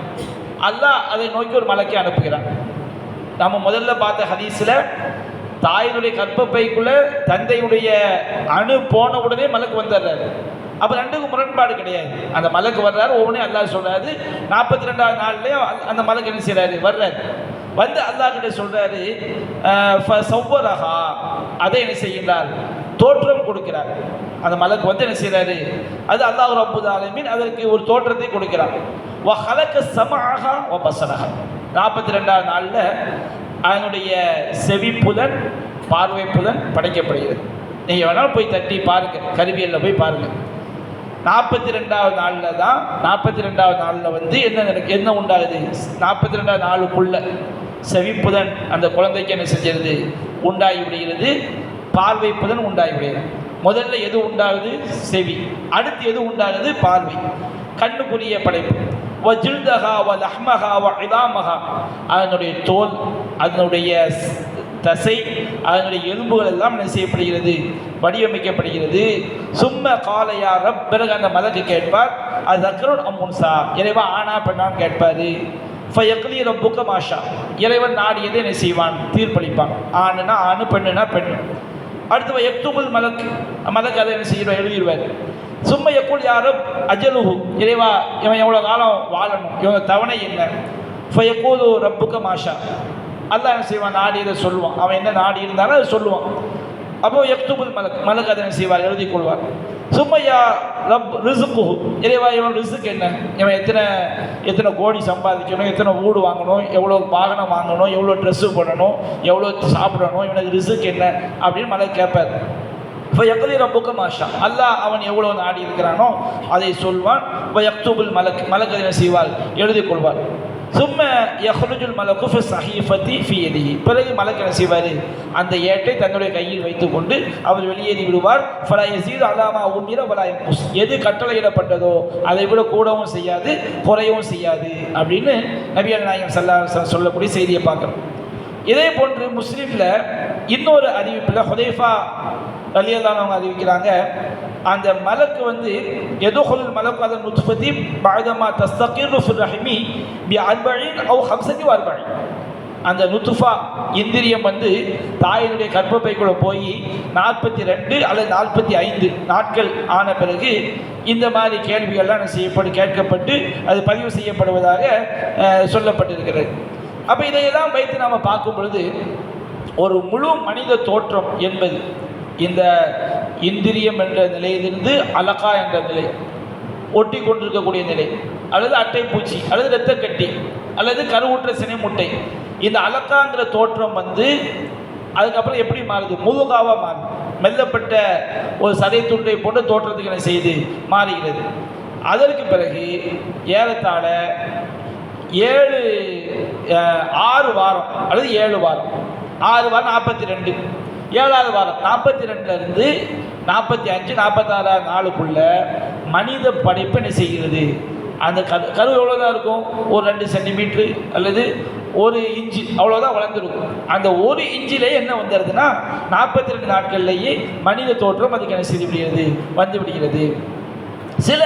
அல்லாஹ் அதை நோக்கி ஒரு மலக்கை அனுப்புகிறான். நம்ம முதல்ல பார்த்த ஹதீஸில் தாயினுடைய கர்ப்பப்பைக்குள்ள தந்தையுடைய அணு போன உடனே மலக்கு வந்துடுறாரு. அப்போ ரெண்டுக்கும் முரண்பாடு கிடையாது. அந்த மலக்கு வர்றாரு, ஒவ்வொன்றே அல்லாஹ் சொல்றாரு. 42வது நாள்லேயே அந்த மலக்கு என்ன செய்யறாரு, வர்றாரு. வந்து அல்லாஹ் கிட்ட சொல்றாரு, சவ்வரஹா, அதை என்ன செய்கிறார், தோற்றம் கொடுக்கிறார். அந்த மலக்கு என்ன செய்யறாரு, அது அல்லாஹ் ரப்புல் ஆலமீன் அதற்கு ஒரு தோற்றத்தை கொடுக்கிறார். வ ஹலக ஸமஅஹா வ பஸரஹா, 42வது நாளில் அதனுடைய செவிப்புலன் பார்வை புலன் படைக்கப்படுகிறது. நீங்கள் வேணாலும் போய் தட்டி பாருங்க, கருவியலில் போய் பாருங்க. 42வது நாளில் தான் 42வது நாளில் என்ன உண்டாகுது, 42வது நாளுக்குள்ள செவிப்புதன் அந்த குழந்தைக்கு என்ன செஞ்சிருது, உண்டாகி விடுகிறது. பார்வை புதன் உண்டாகி விடுகிறது. முதல்ல எது உண்டாகுது, செவி. அடுத்து எது உண்டாகுது, பார்வை. கண்ணுக்குரிய படைப்பு. வஜில்தஹா வ லஹ்மஹா வ இதாமஹா, அதனுடைய தோல், அதனுடைய தசை, அதனுடைய எலும்புகள் எல்லாம் என்ன செய்யப்படுகிறது, வடிவமைக்கப்படுகிறது. சும்ம காலையா ரப், பிறகு அந்த மலக்கு கேட்பார், அது தக்ருன் அம்முன்சா, இறைவா ஆனா பெண்ணான்னு கேட்பாரு. ஃபயக்லி ரப்புக்க மாஷா, இறைவன் நாடியதை என்ன செய்வான், தீர்ப்பளிப்பான். ஆணுனா ஆணு, பெண்ணுனா பெண்ணு. அடுத்து எக்துபுல் மலக்கு, மலக்கு அதை என்ன செய்வார், எழுதிடுவார். சும்மா எக்குள் யாரும் அஜலுஹு, இறைவா இவன் எவ்வளோ காலம் வாழணும், இவங்க தவணை என்ன. ஃபயக்கூது ரப்புக்க மாஷா, அல்லாஹ் என்ன செய்வான், நாடியதை சொல்லுவான். அவன் என்ன நாடி இருந்தாலும் அதை சொல்லுவான். அப்போ எக்துபுல் மலக், மலக்கு அதை என்ன செய்வார், எழுதி கொள்வார். சும்மையா ரப் ரிசுக்கு, இறைவா இவன் ரிசுக்கு என்ன, இவன் எத்தனை கோடி சம்பாதிக்கணும், எத்தனை வீடு வாங்கணும், எவ்வளோ வாகனம் வாங்கணும், எவ்வளோ ட்ரெஸ்ஸு பண்ணணும், எவ்வளோ சாப்பிடணும், இவனுக்கு ரிசுக்கு என்ன அப்படின்னு மலக்கு கேட்பார். இப்போ எக்லி ரப்புக்க மாஷா, அல்லாஹ் அவன் எவ்வளோ நாடி இருக்கிறானோ அதை சொல்வான். இப்போ எக்துபுல் மலக், மலக்கு என்ன செய்வார், எழுதி கொள்வார். சும்ம யஹ்ருஜுல் மலக்கு ஃபி ஸஹீஃபதி ஃபி யதிஹி, பிறகு மலக்கு என்ன செய்வார், அந்த ஏட்டை தன்னுடைய கையில் வைத்துக்கொண்டு அவர் வெளியேறி விடுவார். ஃபலா யஸீது அலா மா உமிர வலா யன்குஸ், எது கட்டளையிடப்பட்டதோ அதை விட கூடவும் செய்யாது, குறையவும் செய்யாது அப்படின்னு நபிகள் நாயகம் ஸல்லல்லாஹு அலைஹி வஸல்லம் சொல்லக்கூடிய செய்தியை பார்க்குறோம். இதே போன்று முஸ்லீமில் இன்னொரு அறிவிப்பில் ஹுதைஃபா ரலியல்லாஹு அன்ஹு அறிவிக்கிறாங்க, அந்த மலக்கு எதுகுல் மலக்கு அதன் நுத்ஃபதி பஅதமா தஸ்தகிரு ஃபி ரஹ்மி பி 40 அவு 45, அந்த நுத்ஃபா இந்திரியம் தாயினுடைய கர்ப்பப்பைக்குள்ள போய் 42 அல்லது 45 நாட்கள் ஆன பிறகு இந்த மாதிரி கேள்விகள்லாம் கேட்கப்பட்டு அது பதிவு செய்யப்படுவதாக சொல்லப்பட்டிருக்கிறது. அப்போ இதையெல்லாம் வைத்து நாம் பார்க்கும் பொழுது ஒரு முழு மனித தோற்றம் என்பது இந்த இந்திரியம் என்ற நிலையிலிருந்து அலகா என்ற நிலை, ஒட்டி கொண்டிருக்கக்கூடிய நிலை, அல்லது அட்டைப்பூச்சி, அல்லது இரத்தக்கட்டி, அல்லது கருவுற்ற சினை முட்டை, இந்த அலக்காங்கிற தோற்றம் அதுக்கப்புறம் எப்படி மாறுது, முதுகாவாக மாறுது, மெல்லப்பட்ட ஒரு சதை துண்டை போன்ற தோற்றத்துக்கு என்ன செய்து மாறுகிறது. அதற்கு பிறகு ஏறத்தாழ 6 வாரம் அல்லது 7 வாரம், 6 வாரம் 42, 7வது வாரம் 42லிருந்து 45, 46 நாளுக்குள்ள மனித படைப்பு என்ன செய்கிறது, அந்த கரு எவ்வளோதான் இருக்கும், ஒரு 2 சென்டிமீட்ரு அல்லது 1 இன்ச்சு அவ்வளோதான் வளர்ந்துருக்கும். அந்த 1 இன்ச்சிலே என்ன வந்துடுதுன்னா 42 நாட்கள்லேயே மனித தோற்றம் அதுக்கு என்ன செய்து விடுகிறது, வந்து விடுகிறது. சில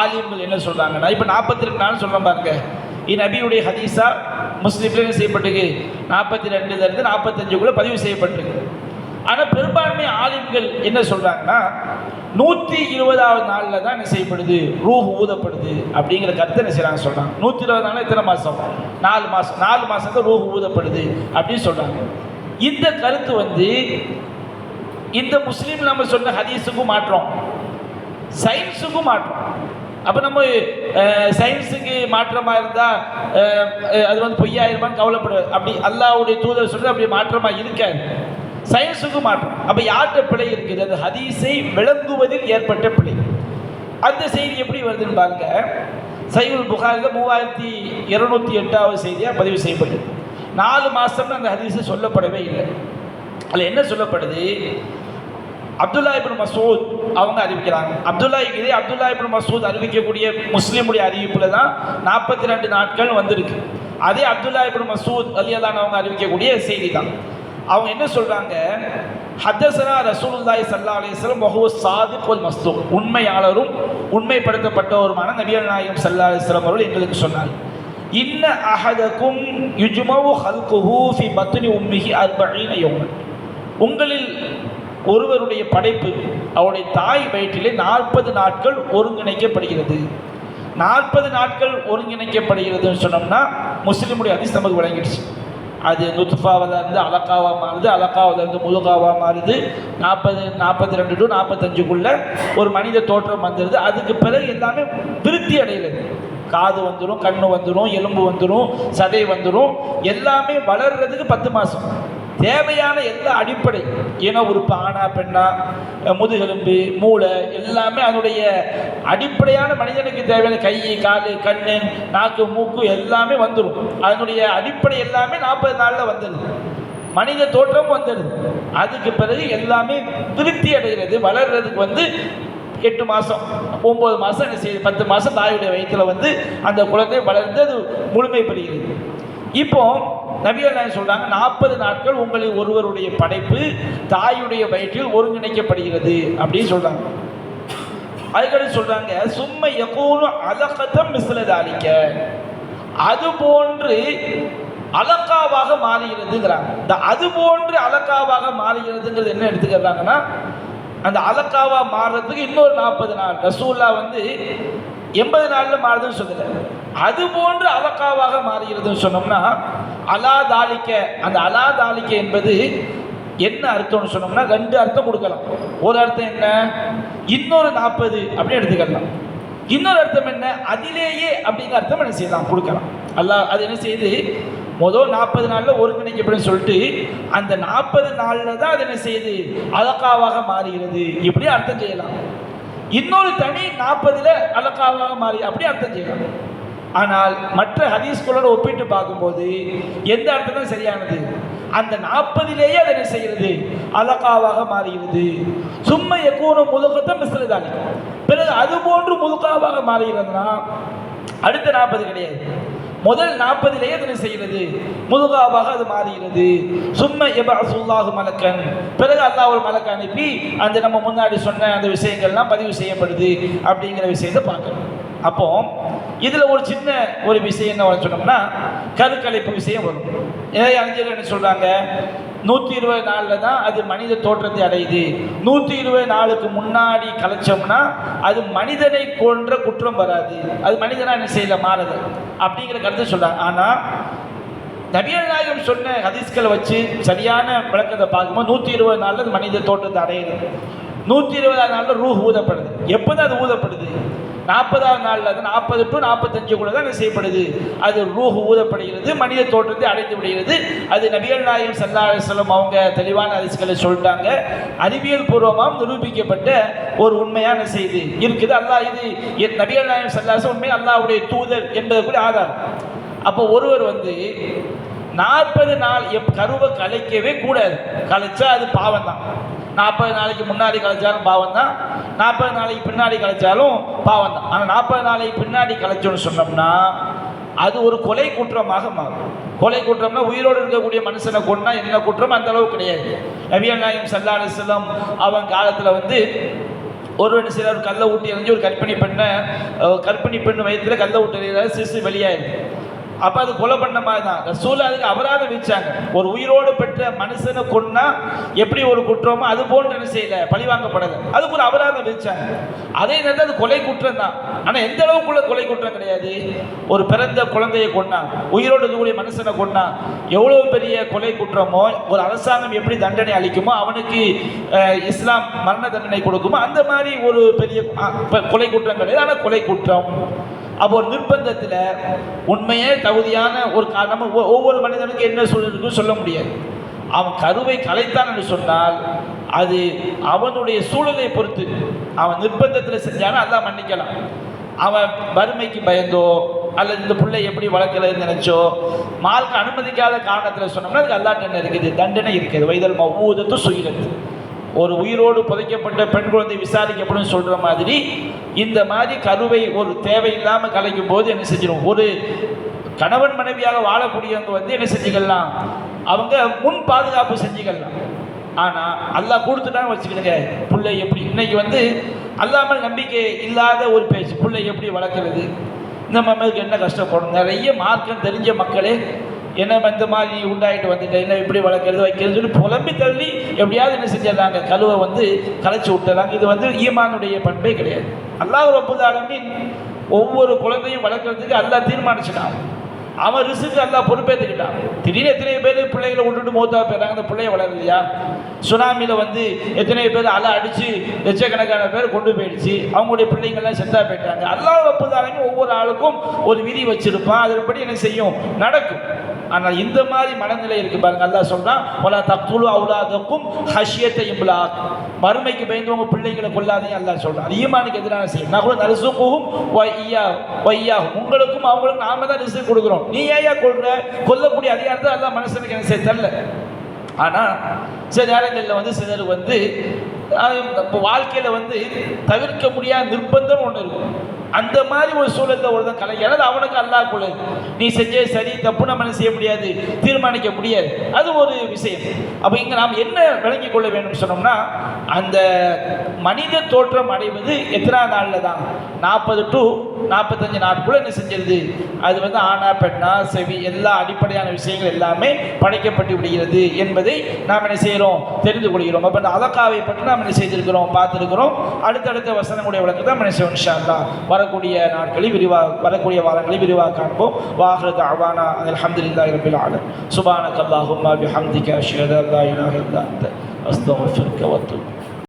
ஆலிம்கள் என்ன சொல்கிறாங்கன்னா, இப்போ 42 நாள் சொல்கிறோம் பாருங்க, நபியுடைய ஹதீஸா முஸ்லிம்ல என்ன செய்யப்பட்டிருக்கு, 42லேருந்து 45க்குள்ளே பதிவு செய்யப்பட்டிருக்கு. ஆனால் பெரும்பான்மை ஆலிம்கள் என்ன சொல்கிறாங்கன்னா 120வது நாளில் தான் என்ன செய்யப்படுது, ரூஹ் ஊதப்படுது அப்படிங்கிற கருத்தை என்ன செய்கிறாங்க சொல்கிறாங்க. 120 நாள் எத்தனை மாதம், 4 மாதம், 4 மாதம் தான் ரூஹ் ஊதப்படுது அப்படின்னு சொல்கிறாங்க. இந்த கருத்து இந்த முஸ்லீம் நம்ம சொன்ன ஹதீஸுக்கும் மாற்றோம், சயின்ஸுக்கும் மாற்றோம். அப்போ நம்ம சயின்ஸுக்கு மாற்றமாக இருந்தால் அது வந்து பொய்யாயிருமான்னு கவலைப்படுறது. அப்படி அல்லாஹ்வுடைய தூதர் சொல்றது அப்படி மாற்றமாக இருக்காது, சயின்ஸுக்கு மாற்றம். அப்போ யார்கிட்ட பிழை இருக்குது? அந்த ஹதீஸை விளங்குவதில் ஏற்பட்ட பிழை. அந்த செய்தி எப்படி வருதுன்னு பாருங்க. சஹீஹுல் புகாரில் 3208வது செய்தியாக பதிவு செய்யப்பட்டது. 4 மாதம்னு அந்த ஹதீஸை சொல்லப்படவே இல்லை. அதில் என்ன சொல்லப்படுது? அப்துல்லா இப்னு மஸ்ஊத் அவங்க அறிவிக்கிறாங்க. அப்துல்லா இப்னு மஸ்ஊத் அறிவிக்கக்கூடிய முஸ்லீமுடைய அறிவிப்பில் தான் 42 நாட்கள் வந்திருக்கு. அதே அப்துல்லா இப்னு மஸ்ஊத் ரலியல்லாஹு அவங்க அறிவிக்கக்கூடிய செய்தி தான். அவங்க என்ன சொல்றாங்க? ஹதஸனா ரசூலுல்லாஹி ஸல்லல்லாஹு அலைஹி வஸல்லம் வஹுவ ஸாதிக் வல் மஸ்தூக், உண்மையாளரும் உண்மைப்படுத்தப்பட்டவருமான நபிகள் நாயகம் ஸல்லல்லாஹு அலைஹி வஸல்லம் அவர்கள் எங்களுக்கு சொன்னார், இன்ன அஹதகும் யுஜ்மஉ ஹல்குஹு ஃபி பத்னி உம்மிஹி 40 யௌமன், உங்களில் ஒருவருடைய படைப்பு அவருடைய தாய் வயிற்றிலே 40 நாட்கள் ஒருங்கிணைக்கப்படுகிறது. 40 நாட்கள் ஒருங்கிணைக்கப்படுகிறதுன்னு சொன்னோம்னா முஸ்லிமுடைய ஹதீஸ் நமக்கு விளங்கிடுச்சு. அது நுத்ஃபாவில் இருந்து அலக்காவாக மாறுது, அலக்காவில் இருந்து முதுகாவாக மாறுது, 42 டு 45க்குள்ள ஒரு மனித தோற்றம் வந்துடுது. அதுக்கு பிறகு எல்லாமே விருத்தி அடைகிறது. காது வந்துடும், கண்ணு வந்துடும், எலும்பு வந்துடும், சதை வந்துடும், எல்லாமே வளர்றதுக்கு 10 மாதம். தேவையான எல்லா அடிப்படை ஏன்னா உறுப்பு ஆணா பெண்ணா, முதுகெலும்பு, மூளை எல்லாமே அதனுடைய அடிப்படையான மனிதனுக்கு தேவையான கை, கால், கண்ணு, நாக்கு, மூக்கு எல்லாமே வந்துடும். அதனுடைய அடிப்படை எல்லாமே 40 நாளில் வந்துடுது. மனித தோற்றம் வந்துடுது. அதுக்கு பிறகு எல்லாமே விருத்தி அடைகிறது. வளர்றதுக்கு 8 மாதம் 9 மாதம் என்ன செய்யுது, 10 மாதம் தாயுடைய வயிற்றில் அந்த குழந்தை வளர்ந்து அது முழுமை பெறுகிறது. இப்போ நபிகள் நாயகம் சொல்றாங்க, 40 நாட்கள் உங்களில் ஒருவருடைய படைப்பு தாயுடைய வயிற்றில் ஒருங்கிணைக்கப்படுகிறது அப்படின்னு சொல்றாங்க. அதுக்கடுத்து சொல்றாங்க, சும்ம யகூனு அலகதம் மிஸ்லதாலிக்க, அது போன்று அலக்காவாக மாறுகிறதுங்கிறாங்க. இந்த அது போன்று அலக்காவாக மாறுகிறதுங்கிறது என்ன எடுத்துக்கிறாங்கன்னா, அந்த அலக்காவா மாறுறதுக்கு இன்னொரு 40 நாள். ரசூல்லா 80 நாளில் மாறுதுன்னு சொல்லலை, அது போன்று அலக்காவாக மாறுகிறதுன்னு சொன்னோம்னா அலா தாலிக்க. அந்த அலா தாலிக்க என்பது என்ன அர்த்தம்னு சொன்னோம்னா 2 அர்த்தம் கொடுக்கலாம். ஒரு அர்த்தம் என்ன, இன்னொரு 40 அப்படின்னு எடுத்துக்கலாம். இன்னொரு அர்த்தம் என்ன, அதிலேயே அப்படிங்கிற அர்த்தம் என்ன செய்யலாம், கொடுக்கலாம். அல்லாஹ் அது என்ன செய்யுது, முதல் 40 நாளில் ஒருங்கிணைக்கப்படும் சொல்லிட்டு அந்த 40 நாளில் தான் அது என்ன செய்யுது, அலக்காவாக மாறுகிறது, இப்படி அர்த்தம் செய்யலாம். இன்னொரு தனி 40ல் அலக்காவாக மாறி அப்படி அர்த்தம் செய்யலாம். ஆனால் மற்ற ஹதீஸ்களோடு ஒப்பிட்டு பார்க்கும்போது எந்த அர்த்தம் தான் சரியானது, அந்த 40லேயே அதை என்ன செய்கிறது, அலக்காவாக மாறுகிறது. சும்மா யகூனு முதுகத்தம் மிஸ்லதானி, பிறகு அது போன்று முதுகாவாக மாறுகிறதுனா அடுத்த 40 கிடையாது, முதல் 40லேயே என்ன செய்கிறது, முதுகாவாக அது மாறுகிறது. சும்ம யபஅசுல்லாஹு மலக்கன், பிறகு அல்லாஹ் ஒரு மலக்கை அனுப்பி அந்த நம்ம முன்னாடி சொன்ன அந்த விஷயங்கள்லாம் பதிவு செய்யப்படுது அப்படிங்கிற விஷயத்தை பார்க்கணும். அப்போ இதில் ஒரு சின்ன ஒரு விஷயம் என்ன சொன்னோம்னா, கருக்கலைப்பு விஷயம் வரும். அறிஞர்கள் என்ன சொல்கிறாங்க, 120 நாளில் தான் அது மனித தோற்றத்தை அடையுது. 120 நாளுக்கு முன்னாடி கலைச்சோம்னா அது மனிதனை போன்ற குற்றம் வராது, அது மனிதனாக என்ன செய்யல மாறுது அப்படிங்கிற கருத்தை சொல்கிறாங்க. ஆனால் நபிகள் நாயகம் சொன்ன ஹதீஸ்களை வச்சு சரியான விளக்கத்தை பார்க்கும்போது 120 நாளில் அது மனித தோற்றத்தை அடையுது. 120ஆம் நாளில் ரூஹ் ஊதப்படுது. எப்போ தான் அது ஊதப்படுது, 40ஆம் நாளில், அது 40 டு 45 தான் என்ன செய்யப்படுது, அது ரூஹ் ஊதப்படுகிறது, மனித தோற்றத்தை அடைந்து விடுகிறது. அது நபிகள் நாயகம் ஸல்லல்லாஹு அலைஹி வஸல்லம் அவங்க தெளிவான ஹதீஸ்களை சொல்லிட்டாங்க. அறிவியல் பூர்வமாக நிரூபிக்கப்பட்ட ஒரு உண்மையான செய்தி இருக்குது. அல்லாஹ் இது நபிகள் நாயகம் ஸல்லல்லாஹு அலைஹி வஸல்லம் உண்மை அல்லாஹ்வுடைய தூதர் என்பதற்குரிய ஆதாரம். அப்போ ஒருவர் 40 நாள் கருவை கலைக்கவே கூடாது. கலைச்சா அது பாவம் தான். 40 நாளைக்கு முன்னாடி கலைச்சாலும் பாவம் தான், 40 நாளைக்கு பின்னாடி கலைச்சாலும் பாவம் தான். ஆனால் 40 நாளைக்கு பின்னாடி கலைச்சோன்னு சொன்னோம்னா அது ஒரு கொலை குற்றமாக மாறும். கொலை குற்றம்னா உயிரோடு இருக்கக்கூடிய மனுஷனை கொண்டா என்ன குற்றம் அந்த அளவுக்கு கிடையாது. நபிகள் நாயகம் ஸல்லல்லாஹு அலைஹி வஸல்லம் அவங்க காலத்தில் ஒருவன் சிலர் கல்லை ஊட்டி எறிஞ்சு ஒரு கர்ப்பிணி பெண் வயிற்றில் கல்லை ஊட்டி சிசு வெளியாயிருக்கு. அப்போ அது கொலை பண்ண மாதிரி தான். ரசூல் அதுக்கு அபராதம் விதிச்சாங்க. ஒரு உயிரோடு பெற்ற மனுஷனை கொன்னா எப்படி ஒரு குற்றமோ அது போன்று என்ன செய்யல, பழிவாங்கப்படலை, அதுக்கு ஒரு அபராதம் விதிச்சாங்க. அதே நேரத்தில் அது கொலை குற்றம் தான். ஆனால் எந்த அளவுக்குள்ள கொலை குற்றம் கிடையாது. ஒரு பிறந்த குழந்தையை கொன்னா, உயிரோடு இருக்கக்கூடிய மனுஷனை கொன்னா எவ்வளவு பெரிய கொலை குற்றமோ, ஒரு அரசாங்கம் எப்படி தண்டனை அளிக்குமோ அவனுக்கு இஸ்லாம் மரண தண்டனை கொடுக்குமோ அந்த மாதிரி ஒரு பெரிய கொலை குற்றம் கிடையாது. ஆனால் கொலை குற்றம். அப்போ ஒரு நிர்பந்தத்தில் உண்மையே தகுதியான ஒரு காரணம் ஒவ்வொரு மனிதனுக்கு என்ன சொல்லிருக்கு சொல்ல முடியாது. அவன் கருவை கலைத்தான் என்று சொன்னால் அது அவனுடைய சூழலை பொறுத்து. அவன் நிர்பந்தத்தில் செஞ்சானா அதான் மன்னிக்கலாம். அவன் வறுமைக்கு பயந்தோ அல்லது இந்த பிள்ளை எப்படி வளர்க்கலன்னு நினைச்சோ மார்க்க அனுமதிக்காத காரணத்தில் சொன்னோம்னா அதுக்கு அல்லாஹ் என்ன இருக்குது, தண்டனை இருக்குது. வைதல் மவ்வூதத்து சுயிலத்து, ஒரு உயிரோடு புதைக்கப்பட்ட பெண் குழந்தை விசாரிக்கப்படும் சொல்கிற மாதிரி இந்த மாதிரி கருவை ஒரு தேவையில்லாமல் கலைக்கும் போது என்ன செஞ்சிடும், ஒரு கணவன் மனைவியாக வாழக்கூடியவங்க வந்து என்ன செஞ்சுக்கலாம், அவங்க முன் பாதுகாப்பு செஞ்சுக்கலாம். ஆனால் அல்லாஹ் கொடுத்துட்டான்னு வச்சுக்கிடுங்க, பிள்ளை எப்படி இன்னைக்கு வந்து அல்லாமல் நம்பிக்கை இல்லாத ஒரு பேச்சு, பிள்ளை எப்படி வளர்க்குறது, இந்த மக்களுக்கு என்ன கஷ்டப்படும். நிறைய மார்க்கம் தெரிஞ்ச மக்களே என்ன இந்த மாதிரி உண்டாயிட்டு வந்துட்டு என்ன இப்படி வளர்க்குறது வைக்கிறது சொல்லி புலம்பி தள்ளி எப்படியாவது என்ன செஞ்சிடறாங்க, கழுவை வந்து கலைச்சி விட்டுறாங்க. இது வந்து ஈமானுடைய பண்பே கிடையாது. அல்லாஹ் ரப்பல் ஆலமீன் ஒவ்வொரு குழந்தையும் வளர்க்குறதுக்கு அல்லாஹ் தீர்மானிச்சிட்டான். அவன் ரிசுக்கு அல்லாஹ் பொறுப்பேற்றுக்கிட்டான். திடீர்னு எத்தனை பேர் பிள்ளைகளை விட்டுட்டு மௌத்தா போயிடறாங்க, அந்த பிள்ளைய வளரலையா. சுனாமியில் வந்து எத்தனை பேர் அலை அடித்து லட்சக்கணக்கான பேர் கொண்டு போயிடுச்சு, அவங்களுடைய பிள்ளைங்கள்லாம் செத்தா போயிட்டாங்க. அல்லாஹ் ரப்பல் ஆலமீன் ஒவ்வொரு ஆளுக்கும் ஒரு விதி வச்சிருப்பான், அதன்படி என்ன செய்யும் நடக்கும். ஆனால் இந்த மாதிரி மனநிலை இருக்கு பாருங்க. அல்லாஹ் சொல்றான், வலா தக்துலு அவுலாதக்கும் ஹஷ்யத இம்லாக், மறுமைக்கு பயந்தவங்க பிள்ளைகளை கொல்லாதீங்க அல்லாஹ் சொல்றான். ஈமானுக்கு எதிரான செய்யும். நான் கூட நர்சுகுஹும் வையாஹும், உங்களுக்கும் அவங்களுக்கும் நாம தான் ரிஸ்க் கொடுக்குறோம், நீ ஏயா கொள்ற, கொல்லக்கூடிய அதிகாரத்தை அல்லாஹ் மனுஷனுக்கு என்ன செய்ய தரல. ஆனால் சில நேரங்களில் வந்து சிலர் வந்து வாழ்க்கையில் வந்து தவிர்க்க முடியாத நிர்பந்தம் ஒன்று இருக்கும். அந்த மாதிரி ஒரு சூழலில் ஒருத்தன் கலைக்கிறது அவனுக்கு அல்லாஹ் கொள்ளு, நீ செஞ்சே சரி தப்பு நம்ம செய்ய முடியாது, தீர்மானிக்க முடியாது, அது ஒரு விஷயம். அப்போ இங்கே நாம் என்ன விளங்கி கொள்ள வேண்டும் சொன்னோம்னா, அந்த மனித தோற்றம் அடைவது எத்தனாவது நாளில் தான், 40 to 45 நாட்குள்ள என்ன செஞ்சிருது, அது வந்து ஆனா பெண்ணா செவி எல்லா அடிப்படையான விஷயங்கள் எல்லாமே படைக்கப்பட்டு விடுகிறது என்பதை நாம் என்ன செய்கிறோம், தெரிந்து கொள்கிறோம். அப்போ இந்த அலக்காவை பற்றி நாம் என்ன செய்திருக்கிறோம், பார்த்துருக்கிறோம். அடுத்தடுத்த வசனங்களுடைய விளக்கத்தை நாம் என்ன செய்வோம் இன்ஷா அல்லாஹ் வரக்கூடிய நாட்களில் வரக்கூடிய வாரங்களில் விரிவாக காண்போம். வாஹிரு தஅவானா அல்ஹம்துலில்லாஹி ரப்பில் ஆலமீன். சுப்ஹானக அல்லாஹும்ம பிஹம்திக அஷ்ஹது அல்லா இலாஹா இல்லா அன்த அஸ்தக்ஃபிருக வ அத்தூபு